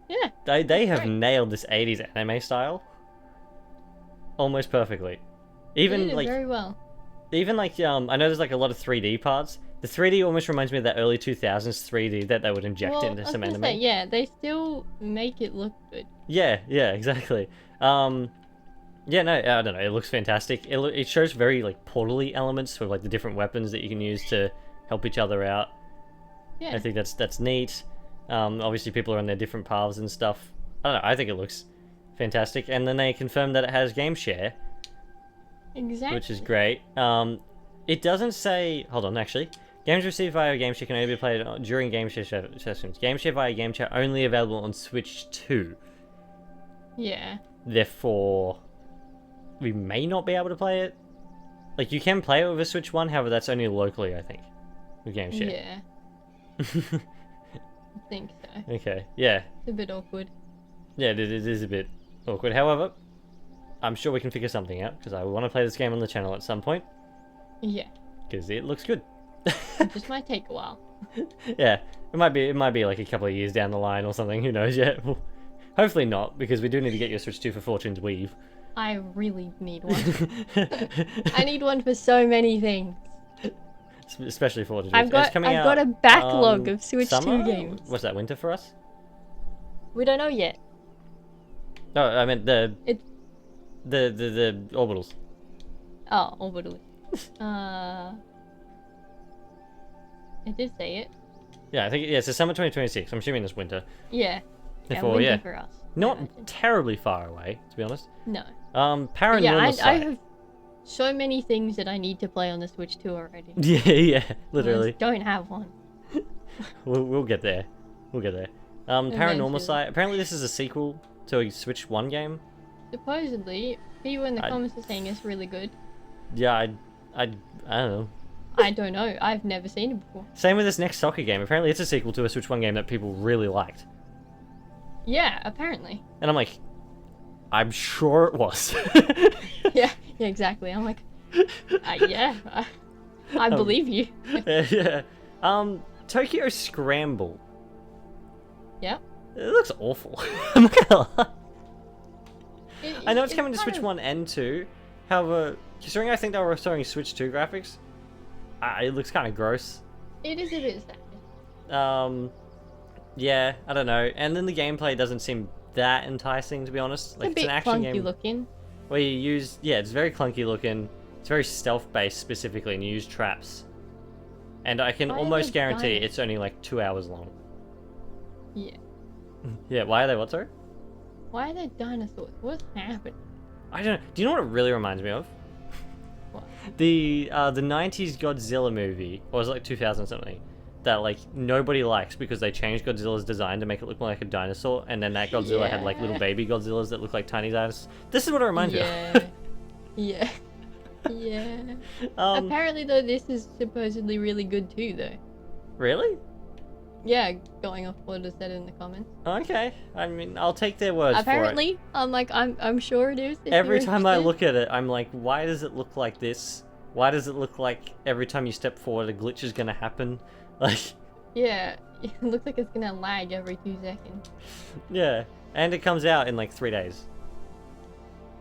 Yeah. They have great. nailed this 80s anime style almost perfectly. Even They did it like very well. I know there's like a lot of 3D parts. The 3D almost reminds me of that early 2000s 3D that they would inject Well, into I was some gonna anime. say, yeah, they still make it look good. Yeah, exactly. Yeah, no, I don't know. It looks fantastic. It shows very like portal-y elements with like the different weapons that you can use to help each other out. Yeah. I think that's neat. Obviously, people are on their different paths and stuff. I don't know. I think it looks fantastic. And then they confirmed that it has game share, Exactly. which is great. It doesn't say. Hold on, actually. Games received via game share can only be played during game share sessions. Game share via game chat only available on Switch 2. Yeah. Therefore, we may not be able to play it. Like, you can play it with a Switch 1, however, that's only locally, I think, with game share. Yeah. I think so. Okay, yeah. It's a bit awkward. Yeah, it is a bit awkward. However, I'm sure we can figure something out, because I want to play this game on the channel at some point, Yeah. because it looks good. It just might take a while. Yeah, it might be like a couple of years down the line or something, who knows yet. Well, hopefully not, because we do need to get your Switch 2 for Fortune's Weave. I really need one. I need one for so many things. Especially Fortune's I've Weave. got It's coming a out, backlog of Switch summer? 2 games. What's that, winter for us? We don't know yet. No, I meant the It. the orbitals. Oh, orbital. It did say it. Yeah, I think it's summer 2026. I'm assuming it's winter. Yeah. Therefore, winter yeah. for us. Not I imagine. terribly far away, to be honest. No. Paranormal Yeah, I Sight. have so many things that I need to play on the Switch 2 already. Yeah, I literally. just don't have one. We'll get there. We'll get there. Paranormal Eventually. Sight. Apparently, this is a sequel to a Switch 1 game. Supposedly, people in the comments are saying it's really good. Yeah, I don't know. I don't know. I've never seen it before. Same with this next soccer game. Apparently, it's a sequel to a Switch 1 game that people really liked. Yeah, apparently. And I'm like, I'm sure it was. Yeah, exactly. I'm like, I believe you. Yeah. Tokyo Scramble. Yep. It looks awful. I'm not gonna lie. I know it's coming to kind Switch of- 1 and 2. However, considering I think they were restoring Switch 2 graphics, it looks kind of gross. It is a bit sad. Yeah, I don't know. And then the gameplay doesn't seem that enticing, to be honest. It's Like a bit an action clunky game looking. where you use, yeah, it's very clunky looking. It's very stealth based specifically, and you use traps. And I can Why are almost they guarantee dinosaurs? it's only like 2 hours long. Yeah. Yeah, why are they what, sorry? Why are there dinosaurs? What's happening? I don't know. Do you know what it really reminds me of? What? The 90s Godzilla movie, or was it like 2000 something, that like nobody likes because they changed Godzilla's design to make it look more like a dinosaur, and then that Godzilla had like little Yeah. baby Godzillas that look like tiny dinosaurs. This is what it reminds me of. Yeah. Yeah. Um, Apparently, though, this is supposedly really good too, though. really? Yeah, going off what is said in the comments. Okay. I mean, I'll take their words for it. Apparently, I'm sure it is. if Every you're time I interested. look at it, I'm like, why does it look like this? Why does it look like every time you step forward a glitch is gonna happen? Like, Yeah, it looks like it's gonna lag every 2 seconds. yeah. And it comes out in like 3 days.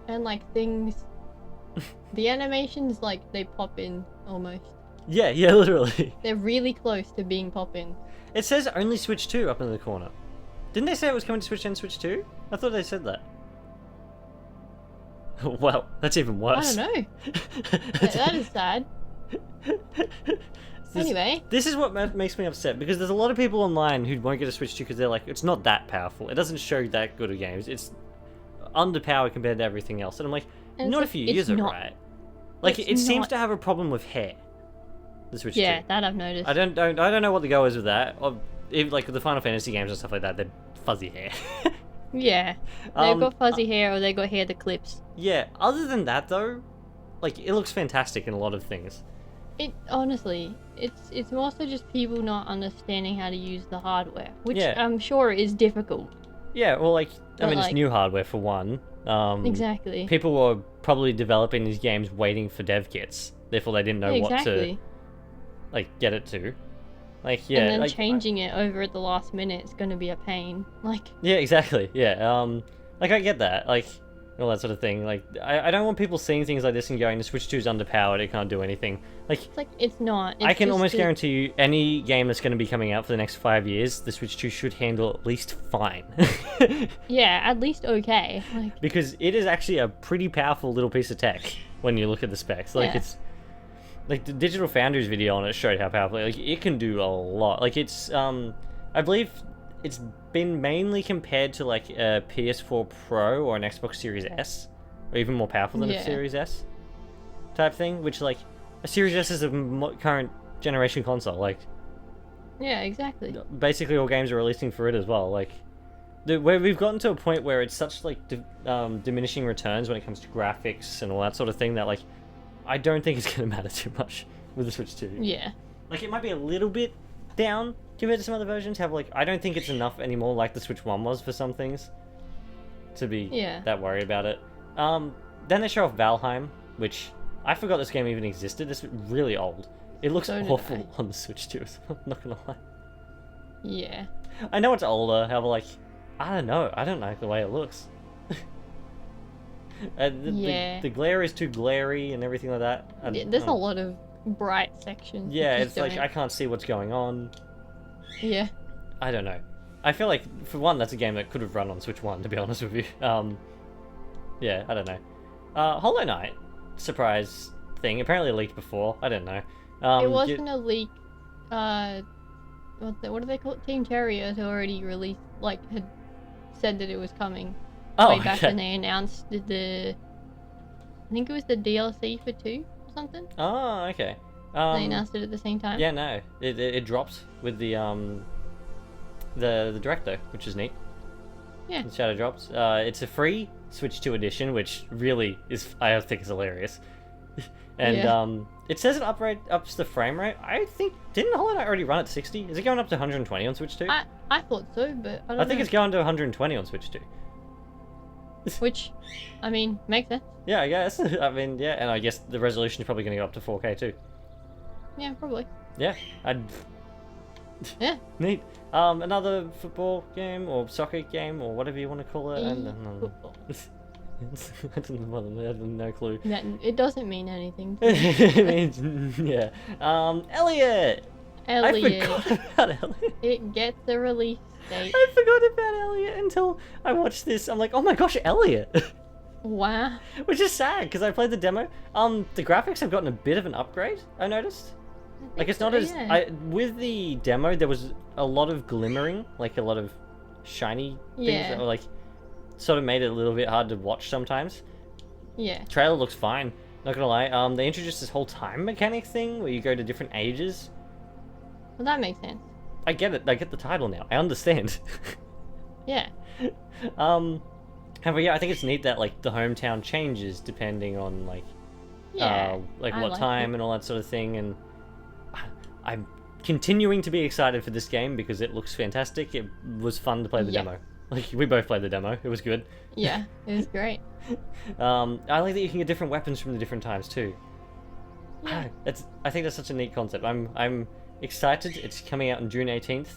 And like things, the animations like they pop in almost. Yeah, yeah, literally. They're really close to being pop in. It says only Switch 2 up in the corner. Didn't they say it was coming to Switch and Switch 2? I thought they said that. Well, that's even worse. I don't know. That is sad. Anyway, This is what makes me upset, because there's a lot of people online who won't get a Switch 2 because they're like, it's not that powerful. It doesn't show that good of games. It's underpowered compared to everything else. And I'm like, And not it's if you like, use it's it not. right. Like, It's it seems not. to have a problem with hair. The Switch 2. yeah, that I've noticed. I don't know what the go is with that. Or if, like the Final Fantasy games and stuff like that, they're fuzzy hair. Yeah, they've got fuzzy hair or they got hair that clips. Yeah, other than that though, like it looks fantastic in a lot of things. It honestly, it's more so just people not understanding how to use the hardware, which Yeah. I'm sure is difficult. Yeah, well, like I But, mean, it's like- new hardware for one. Exactly. People were probably developing these games waiting for dev kits, therefore they didn't know what to exactly. like get it to. Like yeah, and then like, changing it over at the last minute is going to be a pain. Like, yeah, exactly. Yeah, like I get that, like all that sort of thing. Like I don't want people seeing things like this and going, the Switch 2 is underpowered, it can't do anything. Like it's like it's not. I It's can just almost a- guarantee you, any game that's going to be coming out for the next 5 years, the Switch 2 should handle at least fine. Yeah, at least okay. Like, Because it is actually a pretty powerful little piece of tech when you look at the specs. Like Yeah. it's like the Digital Foundry's video on it showed how powerful. Like it can do a lot. Like it's I believe it's been mainly compared to like a PS4 Pro or an Xbox Series S, or even more powerful than a Yeah. Series S type thing. Which like a Series S is a current generation console. Like yeah, exactly. basically all games are releasing for it as well. Like where we've gotten to a point where it's such like diminishing returns when it comes to graphics and all that sort of thing that like I don't think it's gonna matter too much with the Switch 2. Yeah. Like it might be a little bit down compared to some other versions. Have like I don't think it's enough anymore, like the Switch 1 was for some things, to be Yeah. that worried about it. Then they show off Valheim, which I forgot this game even existed. It's really old. It looks So did awful I. on the Switch 2. I'm not gonna lie. Yeah. I know it's older, however, like, I don't know. I don't like the way it looks. Yeah. The glare is too glary and everything like that. There's a lot of bright sections. Yeah, which it's you like don't- I can't see what's going on. Yeah. I don't know. I feel like, for one, that's a game that could have run on Switch 1, to be honest with you. Yeah, I don't know. Hollow Knight, surprise thing. Apparently leaked before. I don't know. It wasn't a leak. What do they call it? Team Cherry has already released, like, had said that it was coming. Oh, way back okay. when they announced I think it was the DLC for 2 or something. Oh, okay. They announced it at the same time. Yeah, no. It dropped with the direct though, which is neat. Yeah. The Shadow drops. It's a free Switch 2 edition, which really is I think is hilarious. And Yeah. it says it ups the frame rate. I think didn't Hollow Knight already run at 60? Is it going up to 120 on Switch 2? I thought so, but I don't I think know. it's going to 120 on Switch 2. Which, I mean, makes sense. Yeah, I guess. I mean, yeah, and I guess the resolution is probably going to go up to 4K too. Yeah, probably. Yeah, I'd Yeah. neat. Another football game or soccer game or whatever you want to call it. I don't know. Football. I have no clue. It doesn't mean anything. It means, yeah. Elliot! Elliot. I forgot about Elliot. It gets a release date. I forgot about Elliot until I watched this. I'm like, oh my gosh, Elliot. Wow. Which is sad because I played the demo. The graphics have gotten a bit of an upgrade, I noticed. Like, it's not as... with the demo, there was a lot of glimmering, like a lot of shiny things that were, like, sort of made it a little bit hard to watch sometimes. Yeah. Trailer looks fine, not gonna lie. They introduced this whole time mechanic thing where you go to different ages. Well, that makes sense. I get it. I get the title now. I understand. Yeah. However, yeah, I think it's neat that, like, the hometown changes depending on, like, what time and all that sort of thing, and I'm continuing to be excited for this game because it looks fantastic. It was fun to play the demo. Like, we both played the demo. It was good. Yeah, it was great. I like that you can get different weapons from the different times too. Yeah. I think that's such a neat concept. I'm excited. It's coming out on June 18th.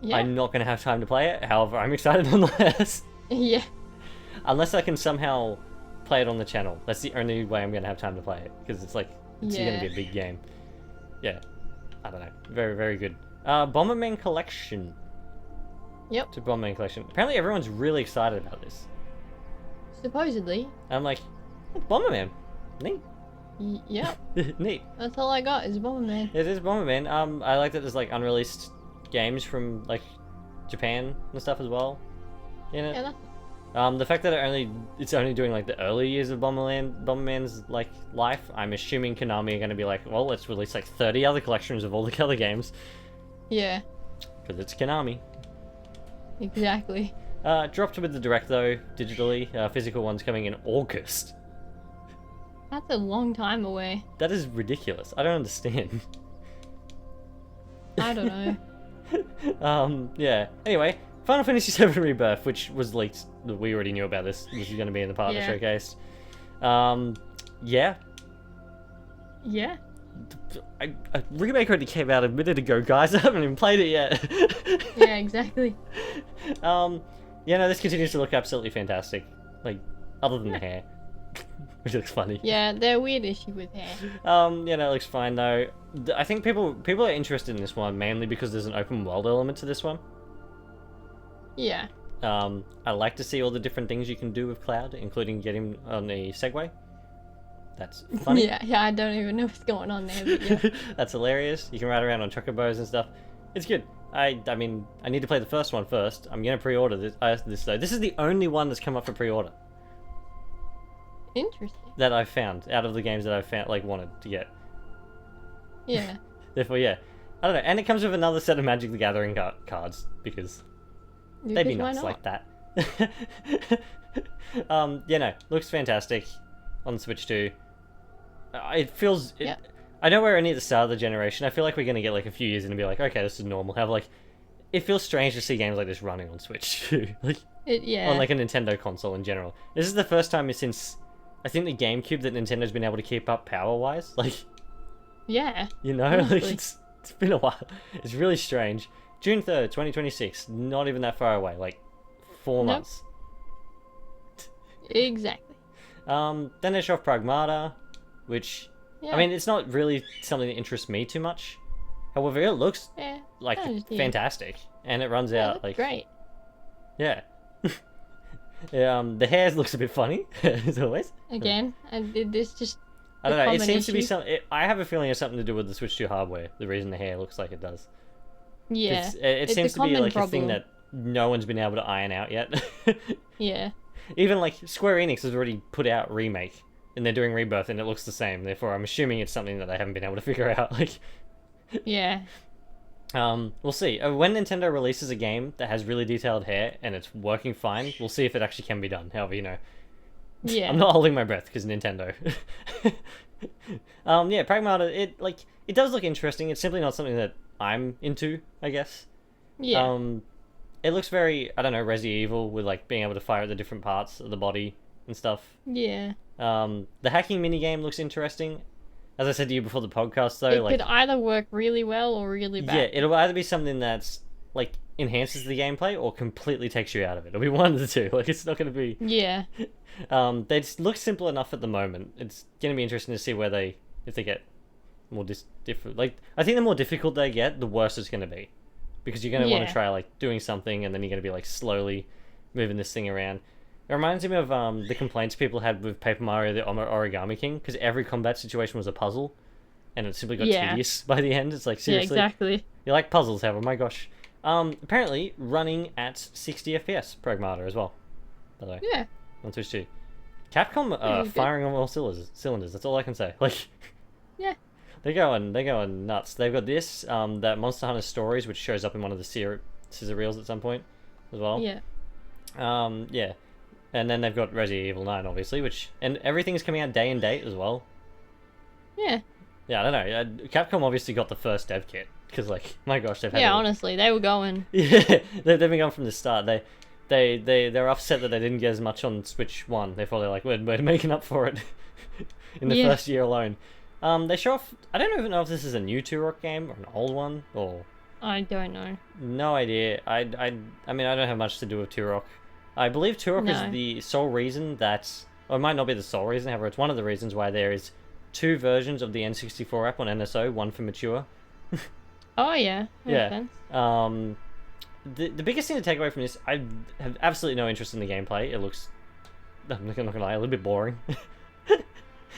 Yeah. I'm not going to have time to play it. However, I'm excited nonetheless. Yeah. Unless I can somehow play it on the channel. That's the only way I'm going to have time to play it. Because it's like, it's going to be a big game. Yeah. I don't know. Very, very good. Bomberman Collection. Yep. To Bomberman Collection. Apparently everyone's really excited about this. Supposedly. I'm like, it's Bomberman. Neat. Yep. Neat. That's all I got is Bomberman. It is Bomberman. I like that there's like unreleased games from like Japan and stuff as well in it. Yeah, the fact that it's only doing like the early years of Bomberman's like life, I'm assuming Konami are going to be like, well, let's release like 30 other collections of all the other games. Yeah. Because it's Konami. Exactly. Dropped with the Direct though, digitally. Physical one's coming in August. That's a long time away. That is ridiculous. I don't understand. I don't know. Yeah. Anyway, Final Fantasy VII Rebirth, which was leaked. We already knew about this. This is going to be in the partner showcase. Yeah. Yeah. A remake already came out a minute ago, guys. I haven't even played it yet. Yeah, exactly. Yeah, no, this continues to look absolutely fantastic. Like, other than the hair. Which looks funny. Yeah, they're weird issue with hair. Yeah, no, it looks fine though. I think people are interested in this one mainly because there's an open world element to this one. Yeah. I like to see all the different things you can do with Cloud, including getting on the Segway. That's funny. Yeah, I don't even know what's going on there, but yeah. That's hilarious. You can ride around on chocobos and stuff. It's good. I mean, I need to play the first one first. I'm gonna pre-order this though. This is the only one that's come up for pre-order. Interesting. That I've found out of the games that I've found wanted to get. Yeah. Therefore, yeah, I don't know. And it comes with another set of Magic the Gathering cards because they'd be nice like that. Yeah, no, looks fantastic on Switch 2. It feels. I know we're only at the start of the generation. I feel like we're gonna get like a few years in and be like, okay, this is normal. Have like, it feels strange to see games like this running on Switch too. Like, on like a Nintendo console in general. This is the first time since I think the GameCube that Nintendo's been able to keep up power-wise. Like, yeah. You know, like it's been a while. It's really strange. June 3rd, 2026. Not even that far away. Like 4 months. Exactly. Then they show off Pragmata, which I mean, it's not really something that interests me too much. However, it looks like fantastic, and it runs out like great. Yeah. The hair looks a bit funny as always. Again, and this just. I don't know. It seems to be something. I have a feeling it's something to do with the Switch 2 hardware. The reason the hair looks like it does. Yeah. It seems to be like a thing that no one's been able to iron out yet. Yeah. Even like Square Enix has already put out Remake, and they're doing Rebirth, and it looks the same. Therefore, I'm assuming it's something that they haven't been able to figure out. Like. Yeah. We'll see. When Nintendo releases a game that has really detailed hair and it's working fine, we'll see if it actually can be done. However, you know. Yeah. I'm not holding my breath because Nintendo. Yeah, Pragmata, it does look interesting. It's simply not something that I'm into, I guess. Yeah. It looks very, I don't know, Resident Evil with like being able to fire at the different parts of the body and stuff. Yeah. The hacking minigame looks interesting. As I said to you before the podcast, though, it could either work really well or really bad. Yeah, it'll either be something that's like enhances the gameplay or completely takes you out of it. It'll be one of the two. Like, it's not going to be. Yeah. They just look simple enough at the moment. It's going to be interesting to see if they get more different. Like, I think the more difficult they get, the worse it's going to be, because you're going to want to try like doing something, and then you're going to be like slowly moving this thing around. It reminds me of the complaints people had with Paper Mario: The Origami King, because every combat situation was a puzzle, and it simply got tedious by the end. It's like, seriously, Yeah, exactly. You like puzzles, however? My gosh. Apparently running at 60 FPS Pragmata as well. By the way. Yeah. On Switch 2. Capcom firing on all cylinders. That's all I can say. Like, yeah, they're going nuts. They've got this, that Monster Hunter Stories, which shows up in one of the scissor reels at some point as well. Yeah. Yeah. And then they've got Resident Evil 9, obviously, and everything's coming out day and date as well. Yeah. Yeah, I don't know. Capcom obviously got the first dev kit, because, like, my gosh, they've had... Yeah, honestly, they were going... Yeah, they've been going from the start. They're upset that they didn't get as much on Switch 1. They're like, we're making up for it in the first year alone. They show off... I don't even know if this is a new Turok game or an old one, or... I don't know. No idea. I mean, I don't have much to do with Turok. I believe Turok is the sole reason that... Or it might not be the sole reason, however, it's one of the reasons why there is 2 versions of the N64 app on NSO, one for mature. Oh, yeah. Makes sense. The biggest thing to take away from this, I have absolutely no interest in the gameplay. It looks, I'm not gonna lie, a little bit boring.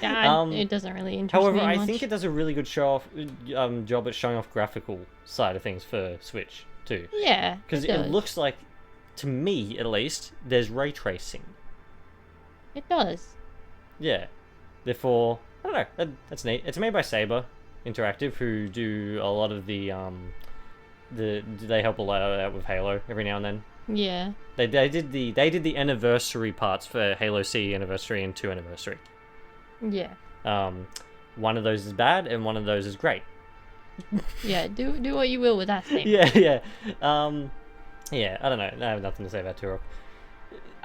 Yeah, it doesn't really interest however, me much. I think it does a really good job at showing off graphical side of things for Switch too. Yeah, because it looks like, to me at least, there's ray tracing. It does. Yeah. Therefore, I don't know. That's neat. It's made by Saber Interactive, who do a lot of they help a lot out with Halo every now and then. Yeah. They did the anniversary parts for Halo C Anniversary and 2 Anniversary. Yeah. One of those is bad and one of those is great. Yeah, do what you will with that thing. Yeah. Yeah, I don't know. I have nothing to say about Turok.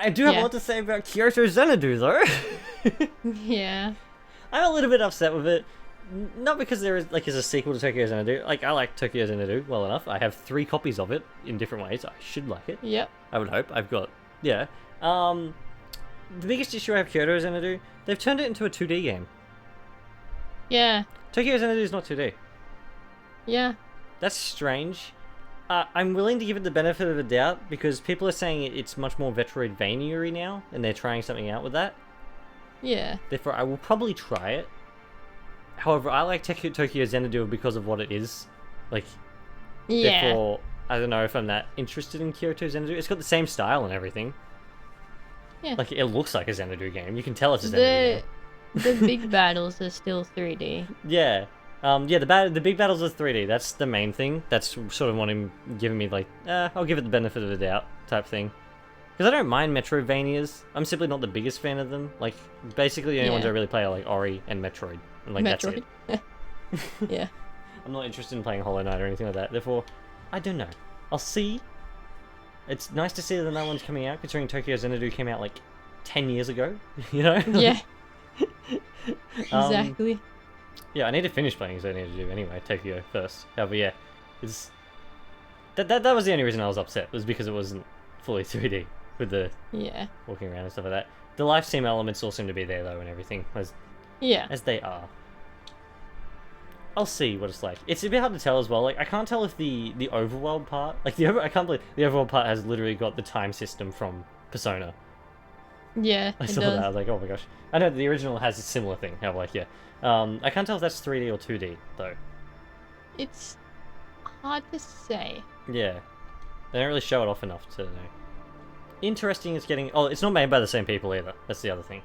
I do have a lot to say about Kyoto Xanadu, though. Yeah. I'm a little bit upset with it. Not because there is a sequel to Tokyo Xanadu. Like, I like Tokyo Xanadu well enough. I have 3 copies of it in different ways. I should like it. Yep. I would hope. I've got... Yeah. The biggest issue I have Kyoto Xanadu, they've turned it into a 2D game. Yeah. Tokyo Xanadu is not 2D. Yeah. That's strange. I'm willing to give it the benefit of the doubt, because people are saying it's much more Metroidvania-y now, and they're trying something out with that. Yeah. Therefore, I will probably try it. However, I like Tokyo Xanadu because of what it is. Like, therefore, I don't know if I'm that interested in Kyoto Xanadu. It's got the same style and everything. Yeah. Like, it looks like a Xanadu game. You can tell it's a Xanadu game. The big battles are still 3D. Yeah. The big battles are 3D. That's the main thing. That's sort of what I'm giving me, like, I'll give it the benefit of the doubt type thing. Because I don't mind Metroidvanias. I'm simply not the biggest fan of them. Like, basically the only ones I really play are, like, Ori and Metroid. And, like, Metroid. that's it. Yeah. I'm not interested in playing Hollow Knight or anything like that. Therefore, I don't know. I'll see. It's nice to see that another one's coming out, considering Tokyo Xanadu came out, like, 10 years ago. You know? Yeah. Exactly. Yeah, I need to finish playing Xanadu anyway, Tokyo first. However, yeah, it's... That was the only reason I was upset, was because it wasn't fully 3D, with the walking around and stuff like that. The life sim elements all seem to be there, though, and everything, as they are. I'll see what it's like. It's a bit hard to tell as well. Like, I can't tell if the overworld part... Like, I can't believe the overworld part has literally got the time system from Persona. Yeah, I saw that. I was like, oh my gosh. I know the original has a similar thing. How, like, I can't tell if that's 3D or 2D, though. It's hard to say. Yeah. They don't really show it off enough to know. Interesting is getting... Oh, it's not made by the same people either. That's the other thing.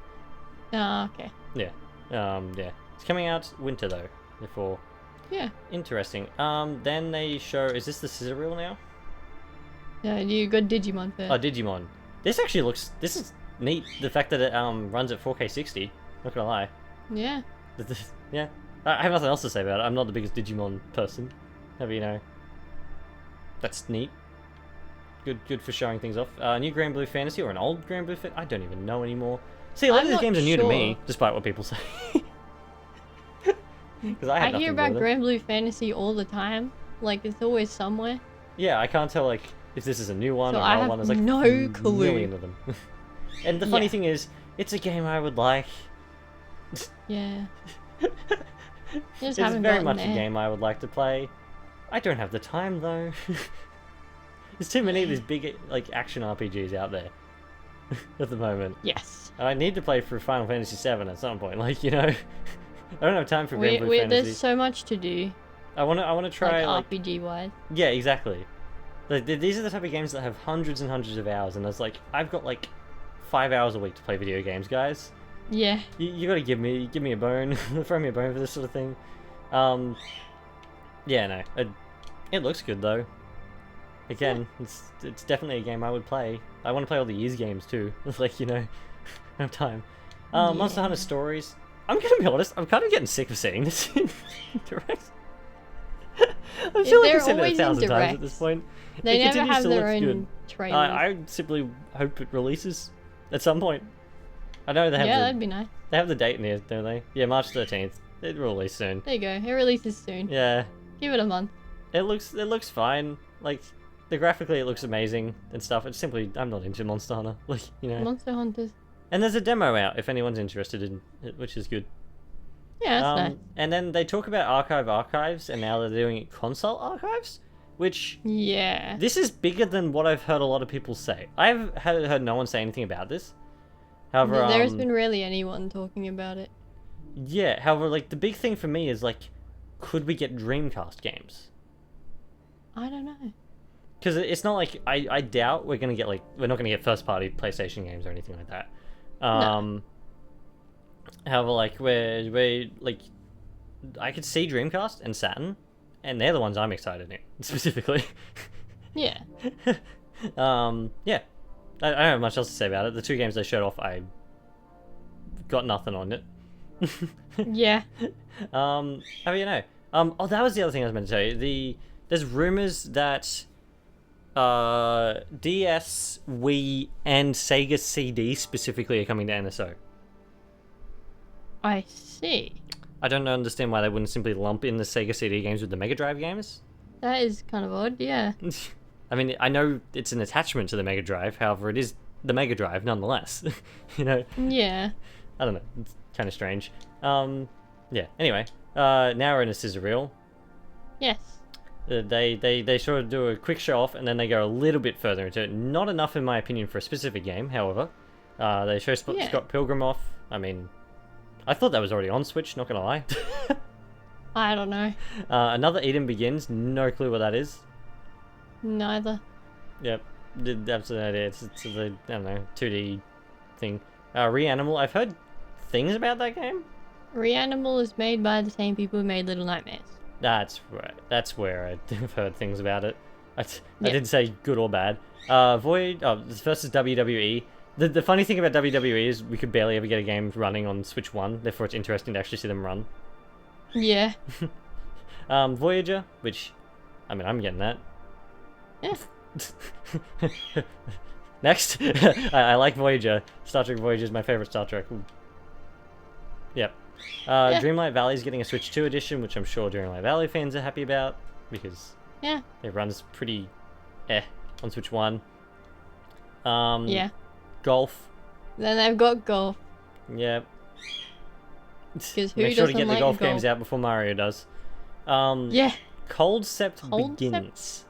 Oh, okay. Yeah. Yeah. It's coming out winter, though. Therefore... Yeah. Interesting. Then they show... Is this the scissor reel now? Yeah, you got Digimon first. Oh, Digimon. This actually looks... This is neat. The fact that it runs at 4K 60. Not gonna lie. Yeah. Yeah. I have nothing else to say about it. I'm not the biggest Digimon person. However, you know. That's neat. Good for showing things off. New Grand Blue Fantasy, or an old Grand Blue Fantasy? I don't even know anymore. See, a lot of these games are new to me, despite what people say. Because I hear about Grand Blue Fantasy all the time. Like, it's always somewhere. Yeah, I can't tell, like, if this is a new one or an old one. There's like no clue. Million of them. And the funny thing is, it's a game I would like. Yeah. Just It's haven't very gotten much there. a game I would like to play. I don't have the time though. There's too many of these big like action RPGs out there at the moment. Yes. And I need to play through Final Fantasy VII at some point. Like, you know, I don't have time for Grand Blue Fantasy. There's so much to do. I wanna try like RPG wise. Yeah, exactly. Like these are the type of games that have hundreds and hundreds of hours, and it's like I've got like 5 hours a week to play video games, guys. Yeah. You gotta give me a bone, throw me a bone for this sort of thing. Yeah, no, it looks good though. Again, it's definitely a game I would play. I want to play all the Years games too. It's like, you know, I have time. Monster Hunter Stories. I'm gonna be honest, I'm kind of getting sick of seeing this in direct. I feel like I've seen it 1,000 times at this point. They It never continues have to their look good. own trailers. I simply hope it releases at some point. I know they have that'd be nice. they have the date in here, don't they? Yeah, March 13th. It will release soon. There you go. It releases soon. Yeah, Give it a month. it looks fine. Like graphically, it looks amazing and stuff. It's simply I'm not into Monster Hunter, like, you know. Monster Hunters. And there's a demo out if anyone's interested in it, which is good. Yeah, that's nice. And then they talk about archives, and now they're doing console archives, which Yeah. this is bigger than what I've heard a lot of people say. I've heard no one say anything about this. However, There's been rarely anyone talking about it. yeah. However, like the big thing for me is like, could we get Dreamcast games? I don't know. Because it's not like I doubt we're not gonna get first party PlayStation games or anything like that. No. However, like we're like, I could see Dreamcast and Saturn, and they're the ones I'm excited in specifically. Yeah. Yeah. I don't have much else to say about it. The two games they showed off, I got nothing on it. Yeah. How do you know? Oh, that was the other thing I was meant to tell you. There's rumors that DS, Wii, and Sega CD specifically are coming to NSO. I see. I don't understand why they wouldn't simply lump in the Sega CD games with the Mega Drive games. That is kind of odd, yeah. I mean, I know it's an attachment to the Mega Drive, however, it is the Mega Drive nonetheless. You know? Yeah. I don't know. It's kind of strange. Yeah. Anyway, now we're in a scissor reel. Yes. They sort of do a quick show off, and then they go a little bit further into it. Not enough, in my opinion, for a specific game. However, they show Yeah. Scott Pilgrim off. I mean, I thought that was already on Switch. Not gonna lie. I don't know. Another Eden Begins. No clue what that is. Neither. Yep. Did absolutely no idea. It's the, I don't know, 2D thing. Reanimal. I've heard things about that game. Reanimal is made by the same people who made Little Nightmares. That's right. That's where I've heard things about it. I Yeah. didn't say good or bad. Void. Oh, the first is WWE. The funny thing about WWE is we could barely ever get a game running on Switch 1. Therefore, it's interesting to actually see them run. Yeah. Voyager, which, I mean, I'm getting that. Yeah. Next, I like Voyager. Star Trek Voyager is my favorite Star Trek. Ooh. Yep. Yeah. Dreamlight Valley is getting a Switch 2 edition, which I'm sure Dreamlight Valley fans are happy about because Yeah. it runs pretty on Switch 1. Yeah. Golf. Then they've got golf. Yep. 'Cause who Make sure to doesn't get the like golf games golf? out before Mario does. Yeah. Cold Sept Cold Begins.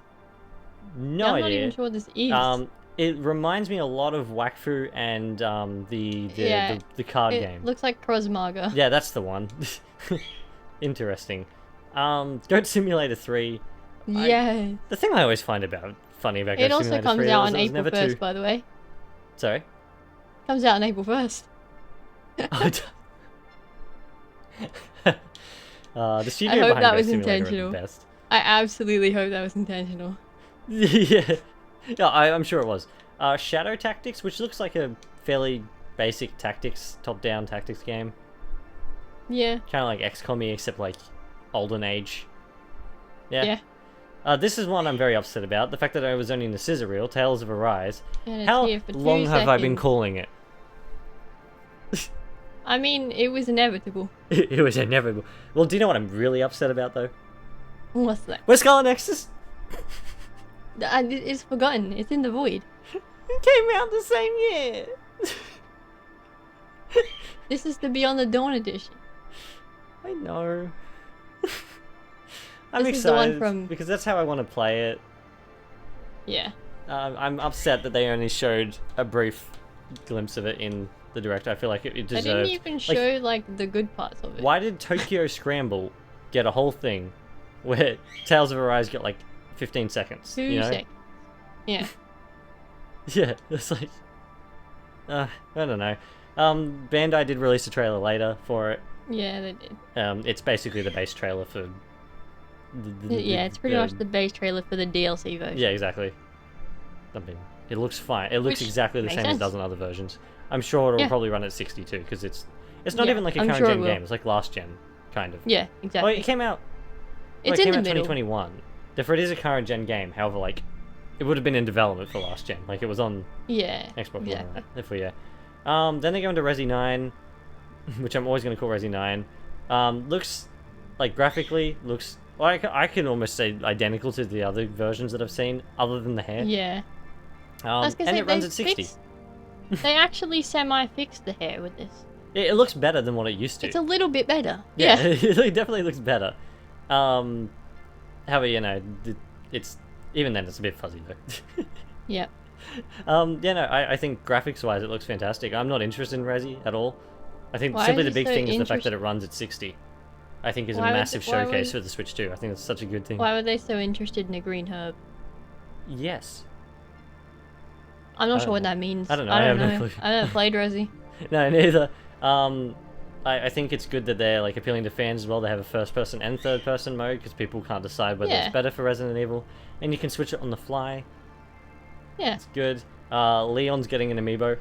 No I'm idea. not even sure what this is. It reminds me a lot of Wakfu and the card It game. looks like Crossmaga. Yeah, that's the one. Interesting. Goat Simulator 3. Yeah. The thing I always find funny about Goat It also Simulator comes 3 out is on it was April never 1st, too... by the way. Sorry? Comes out on April 1st. The studio I hope behind that Goat was Simulator are the intentional. best. I absolutely hope that was intentional. Yeah, I'm sure it was. Shadow Tactics, which looks like a fairly basic tactics, top-down tactics game. Yeah. Kind of like XCOM-y, except like olden age. Yeah. Yeah. This is one I'm very upset about. The fact that I was only in the scissor reel, Tales of Arise. And it's How here for 2 long have I been seconds. calling it? I mean, it was inevitable. It was inevitable. Well, do you know what I'm really upset about, though? What's that? Where's Scarlet Nexus? It's forgotten. It's in the void. It came out the same year. This is the Beyond the Dawn edition. I know. I'm This is the one excited from- because that's how I want to play it. Yeah. I'm upset that they only showed a brief glimpse of it in the direct. I feel like it They deserved. didn't even show like the good parts of it. Why did Tokyo Scramble get a whole thing where Tales of Arise got like 15 seconds? 2 you know? seconds. Yeah. Yeah, it's like, I don't know. Bandai did release a trailer later for it. Yeah, they did. It's basically the base trailer for. Yeah, it's pretty much the base trailer for the DLC version. Yeah, exactly. I mean, it looks fine. It looks Which exactly the makes same as it sense. does in other versions. I'm sure it'll Yeah. probably run at 60 too, because it's not Yeah, even like a I'm current sure it gen will. game. It's like last gen, kind of. Yeah, Well, exactly. it came out. It's it came in the out middle. 2021. Therefore, it is a current gen game. However, like, it would have been in development for last gen. Like, it was on Yeah. Xbox One, exactly. right? Therefore, yeah. Then they go into Resi 9, which I'm always going to call Resi 9. Looks, like, graphically, looks, like, I can almost say identical to the other versions that I've seen, other than the hair. Yeah. I was gonna And say, it runs they at 60. They actually semi-fixed the hair with this. It looks better than what it used to. It's a little bit better. Yeah, Yeah. it definitely looks better. However, you know, it's, even then, it's a bit fuzzy, though. Yep. Yeah, no, I think graphics-wise, it looks fantastic. I'm not interested in Resi at all. I think Why simply are the you big so thing is the fact that it runs at 60. I think is a Why would massive the- why showcase would- for the Switch 2. I think it's such a good thing. Why were they so interested in a green herb? Yes. I'm not I sure don't what know. that means. I don't know, I have no clue. I never played Resi. No, neither. I think it's good that they're like appealing to fans as well. They have a first-person and third-person mode because people can't decide whether Yeah. it's better for Resident Evil, and you can switch it on the fly. Yeah, It's good. Leon's getting an amiibo.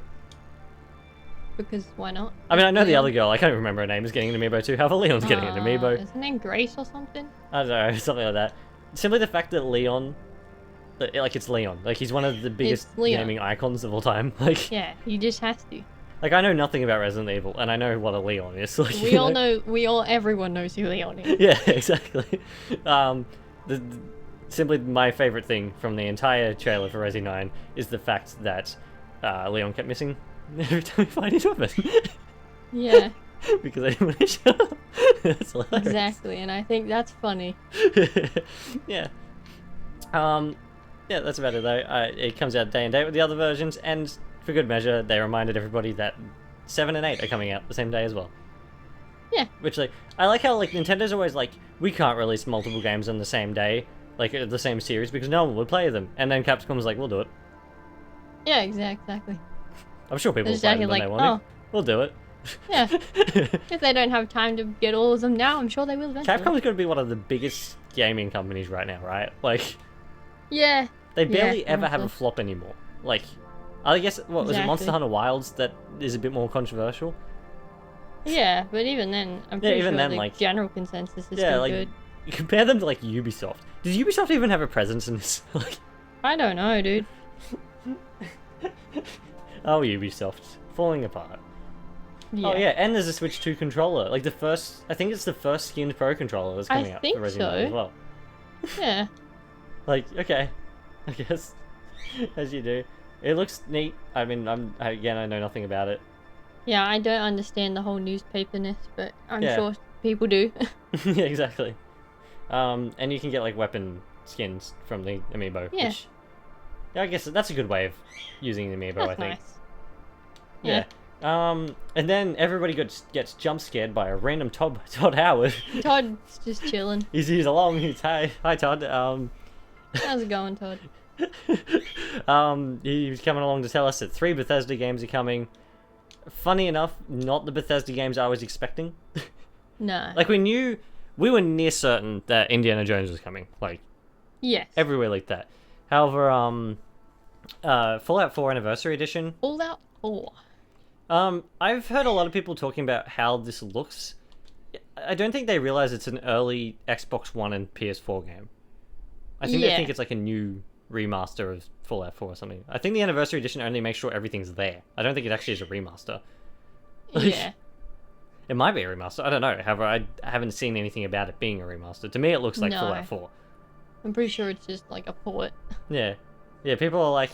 because why not? I mean, I know the Leon. other girl. I can't remember her name. Is getting an amiibo too. However, Leon's getting an amiibo. Is her name Grace or something? I don't know, something like that. Simply the fact that Leon, like it's Leon, like he's one of the biggest Leon. gaming icons of all time. Like, Yeah, he just has to. like I know nothing about Resident Evil, and I know what a Leon is. Like, We you all know. Everyone knows who Leon is. Yeah, exactly. Simply my favorite thing from the entire trailer for Resi 9 is the fact that Leon kept missing every time we find his weapon. Yeah, Because they didn't want to show up. That's hilarious. exactly, and I think that's funny. Yeah. Yeah, that's about it though. It comes out day and date with the other versions, and for good measure, they reminded everybody that 7 and 8 are coming out the same day as well. Yeah. Which, like, I like how, like, Nintendo's always like, we can't release multiple games on the same day, like, the same series, because no one would play them. And then Capcom's like, we'll do it. Yeah, exactly. I'm sure people They're will just play out them here when like, they want to. We'll do it. yeah. If they don't have time to get all of them now, I'm sure they will eventually. Capcom's going to be one of the biggest gaming companies right now, right? Like, Yeah. they Yeah, barely ever have a honestly. flop anymore. Like, I guess, what, was it Monster Exactly. Hunter Wilds that is a bit more controversial? Yeah, but even then, I'm Yeah, pretty even sure then, the like- general consensus is Yeah, still like, good. you compare them to, like, Ubisoft. Does Ubisoft even have a presence in this? Like, I don't know, dude. oh, Ubisoft. Falling apart. Yeah. Oh, yeah, and there's a Switch 2 controller. Like, the first, I think it's the first skinned Pro controller that's I coming out think for Resident Evil so. as well. Yeah. Like, okay, I guess, as you do. It looks neat. I mean, again, I know nothing about it. Yeah, I don't understand the whole newspaperness, but I'm Yeah. sure people do. Yeah, exactly. And you can get, like, weapon skins from the amiibo. Yeah. Which, yeah, I guess that's a good way of using the amiibo, That's I think. nice. Yeah. And then everybody gets jump scared by a random Todd Howard. Todd's just chilling. he's along. He's hi Todd. How's it going, Todd? He's coming along to tell us that 3 Bethesda games are coming. Funny enough, not the Bethesda games I was expecting. No. Like, we were near certain that Indiana Jones was coming. Like, Yes. everywhere like that. However, Fallout 4 Anniversary Edition. Fallout 4. I've heard a lot of people talking about how this looks. I don't think they realize it's an early Xbox One and PS4 game. I think they Yeah. think it's like a new remaster of Fallout 4 or something. I think the Anniversary Edition only makes sure everything's there. I don't think it actually is a remaster. Yeah. It might be a remaster. I don't know. However, I haven't seen anything about it being a remaster. To me, it looks like No. Fallout 4. I'm pretty sure it's just like a port. Yeah. Yeah, people are like,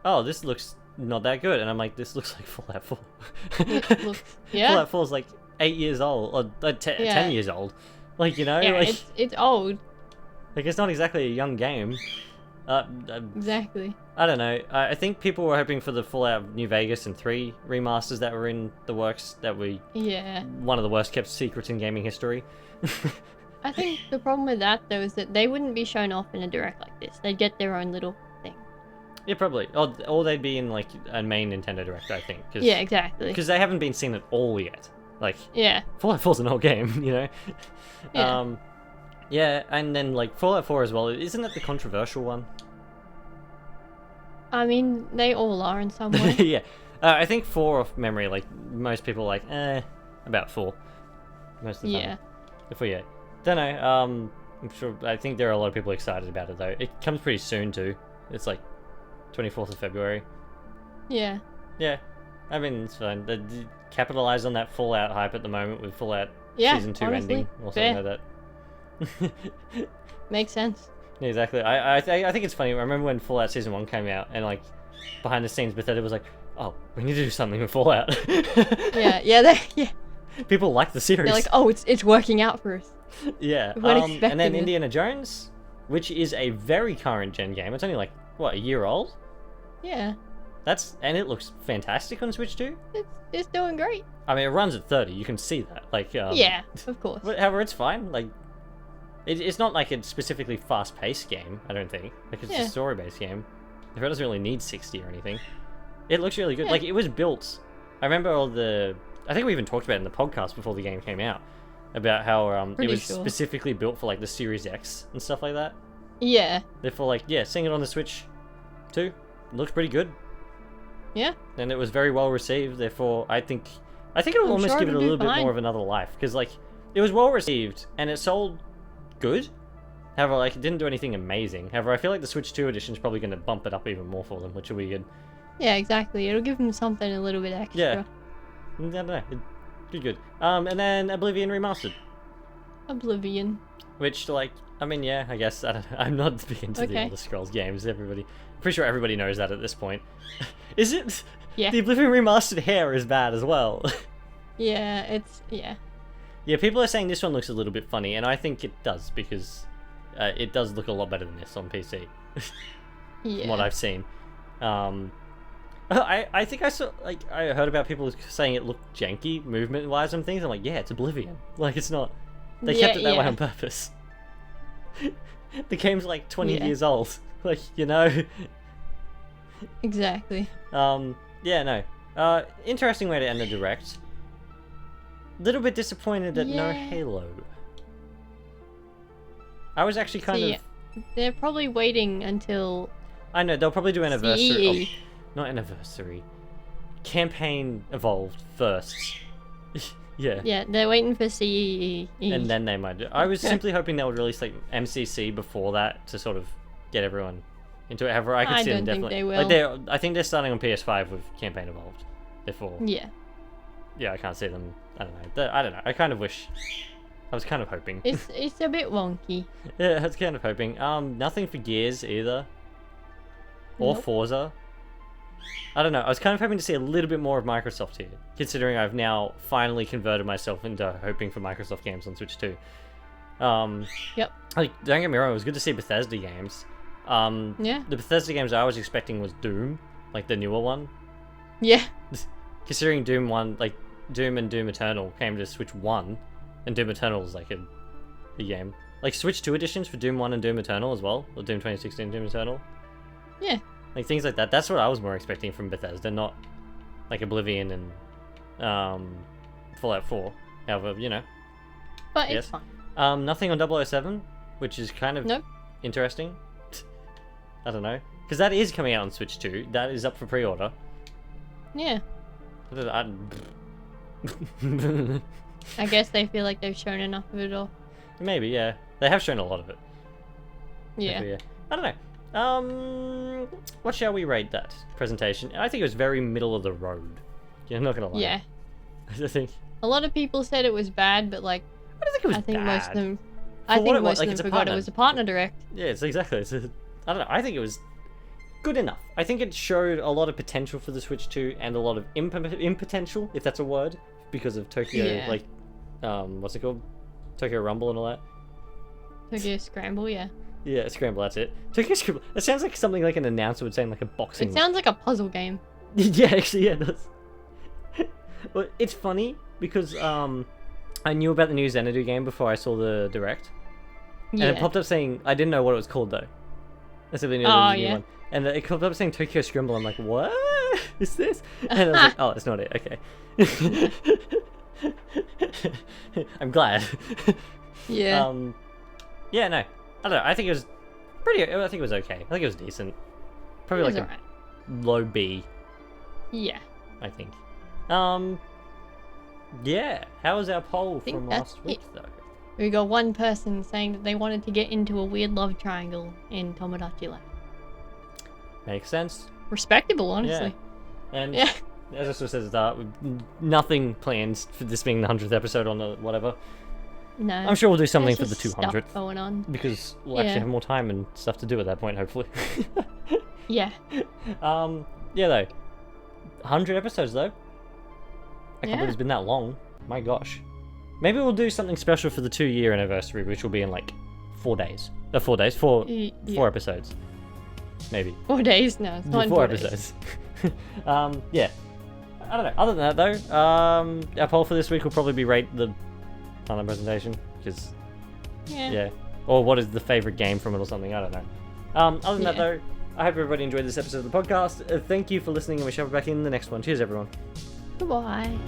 oh, this looks not that good. And I'm like, this looks like Fallout 4. It looks, yeah. Fallout 4 is like 8 years old, or Yeah. 10 years old. Like, you know? Yeah, like, it's old, Like, it's not exactly a young game. Exactly. I don't know. I think people were hoping for the Fallout New Vegas and 3 remasters that were in the works that were Yeah. one of the worst kept secrets in gaming history. I think the problem with that, though, is that they wouldn't be shown off in a direct like this. They'd get their own little thing. Yeah, probably. Or they'd be in, like, a main Nintendo Direct, I think. Yeah, exactly. Because they haven't been seen at all yet. Like, Yeah. Fallout 4's an old game, you know? Yeah. Yeah, and then, like, Fallout 4 as well. Isn't that the controversial one? I mean, they all are in some way. Yeah. I think 4 off memory, like, most people are like, about 4. Most of the time. Yeah. If we, don't know, I'm sure, I think there are a lot of people excited about it, though. It comes pretty soon, too. It's, like, 24th of February. Yeah. Yeah. I mean, it's fine. They capitalize on that Fallout hype at the moment with Fallout Yeah, Season 2 honestly, ending. Also fair. know that. Makes sense. Yeah, exactly. I think it's funny. I remember when Fallout Season 1 came out, and, like, behind the scenes, Bethesda was like, oh, we need to do something with Fallout. Yeah. People like the series. They're like, oh, it's working out for us. Yeah. We weren't And expecting then it. Indiana Jones, which is a very current gen game. It's only, like, what, a year old? Yeah. And it looks fantastic on Switch 2. It's doing great. I mean, it runs at 30. You can see that. Like, Yeah, of course. But however, it's fine. Like, it's not like a specifically fast-paced game. I don't think. Like, it's a story-based game. It doesn't really need 60 or anything. It looks really good. Yeah. Like, it was built. I remember I think we even talked about it in the podcast before the game came out about how it Pretty was sure. specifically built for like the Series X and stuff like that. Yeah. Therefore, like, yeah, seeing it on the Switch too, it looks pretty good. Yeah. And it was very well received. Therefore, I think it'll I'm almost sure give it a it'll do little bit fine. more of another life because like it was well received and it sold good. However, like, it didn't do anything amazing. However, I feel like the Switch 2 edition is probably going to bump it up even more for them, which will be good. Yeah, exactly. It'll give them something a little bit extra. Yeah. I don't know. It'd be good. And then Oblivion Remastered, Oblivion. which, like, I mean, yeah, I guess I don't know. I'm not big into the Okay. Elder Scrolls games. Pretty sure everybody knows that at this point. Is it? Yeah. The Oblivion Remastered hair is bad as well. Yeah, Yeah, people are saying this one looks a little bit funny, and I think it does because it does look a lot better than this on PC. yeah. From what I've seen. I think I saw, like, I heard about people saying it looked janky movement-wise and things. I'm like, yeah, it's Oblivion. Like, it's not. They kept it that way on purpose. The game's like 20 Yeah. years old. Like, you know. Exactly. Yeah, no. Interesting way to end the direct. Little bit disappointed that no Yeah. Halo. I was actually kind See, of. They're probably waiting until I know they'll probably do anniversary. CE. Oh, not anniversary. Campaign evolved first. Yeah. Yeah, they're waiting for CE. And then they might do. I was simply hoping they would release like MCC before that to sort of get everyone into it. However, I could I see them don't think definitely. they Like I think they're starting on PS5 with Campaign evolved. Therefore, Yeah. yeah, I can't see them. I don't know. I don't know. I kind of wish. I was kind of hoping. It's a bit wonky. Yeah, I was kind of hoping. Nothing for Gears either. Or Nope. Forza. I don't know. I was kind of hoping to see a little bit more of Microsoft here, considering I've now finally converted myself into hoping for Microsoft games on Switch 2. Yep. Like, don't get me wrong, it was good to see Bethesda games. Yeah. The Bethesda games I was expecting was Doom, like the newer one. Yeah. Considering Doom 1, like, Doom and Doom Eternal came to Switch 1, and Doom Eternal is like a game. Like, Switch 2 editions for Doom 1 and Doom Eternal as well, or Doom 2016 Doom Eternal. Yeah. Like, things like that. That's what I was more expecting from Bethesda, not like Oblivion and Fallout 4. However, you know. But Yes. it's fine. Nothing on 007, which is kind of Nope. interesting. I don't know. Because that is coming out on Switch 2. That is up for pre-order. Yeah. I- I guess they feel like they've shown enough of it all. Maybe, yeah. They have shown a lot of it. Yeah. Definitely, yeah. I don't know. What shall we rate that presentation? I think it was very middle of the road. Yeah, I'm not gonna lie. Yeah. I think. A lot of people said it was bad, but like I don't think it was I think bad. most of them For I what think it was, most like, of it's a them forgot partner. it was a partner direct. Yeah, it's exactly. I don't know. I think it was good enough. I think it showed a lot of potential for the Switch 2 and a lot of impotential, if that's a word, because of Tokyo, Yeah. like, what's it called? Tokyo Rumble and all that. Tokyo Scramble, yeah. Yeah, Scramble, that's it. Tokyo Scramble. It sounds like something like an announcer would say in like a boxing. It sounds like a puzzle game. Yeah, actually, yeah, it does. Well, it's funny because I knew about the new Xanadu game before I saw the direct. Yeah. And it popped up saying, I didn't know what it was called though. I simply knew there was a new yeah. one. And it popped up saying Tokyo Scramble. I'm like, what is this? And I was like, oh, it's not it. Okay. I'm glad. Yeah. Yeah, no. I don't know. I think it was pretty. I think it was okay. I think it was decent. Probably It like was a alright. low B, Yeah. I think. Yeah. How was our poll think from that's last week it. though? We got one person saying that they wanted to get into a weird love triangle in Tomodachi Life. Makes sense. Respectable, honestly. And Yeah. as I sort of said at the start, nothing planned for this being the 100th episode on the whatever. No. I'm sure we'll do something there's for the just 200th. stuff going on. Because we'll Yeah. actually have more time and stuff to do at that point, hopefully. Yeah. Yeah, though. 100 episodes, though. I can't believe it's been that long. My gosh. Maybe we'll do something special for the 2-year anniversary, which will be in like 4 days. 4 days? Four episodes. Maybe. 4 days? No, it's not in 4 4 days. episodes. Yeah. I don't know. Other than that, though, our poll for this week will probably be rate the online presentation. Because, yeah. Or what is the favourite game from it or something. I don't know. Other than that, though, I hope everybody enjoyed this episode of the podcast. Thank you for listening, and we shall be back in the next one. Cheers, everyone. Goodbye.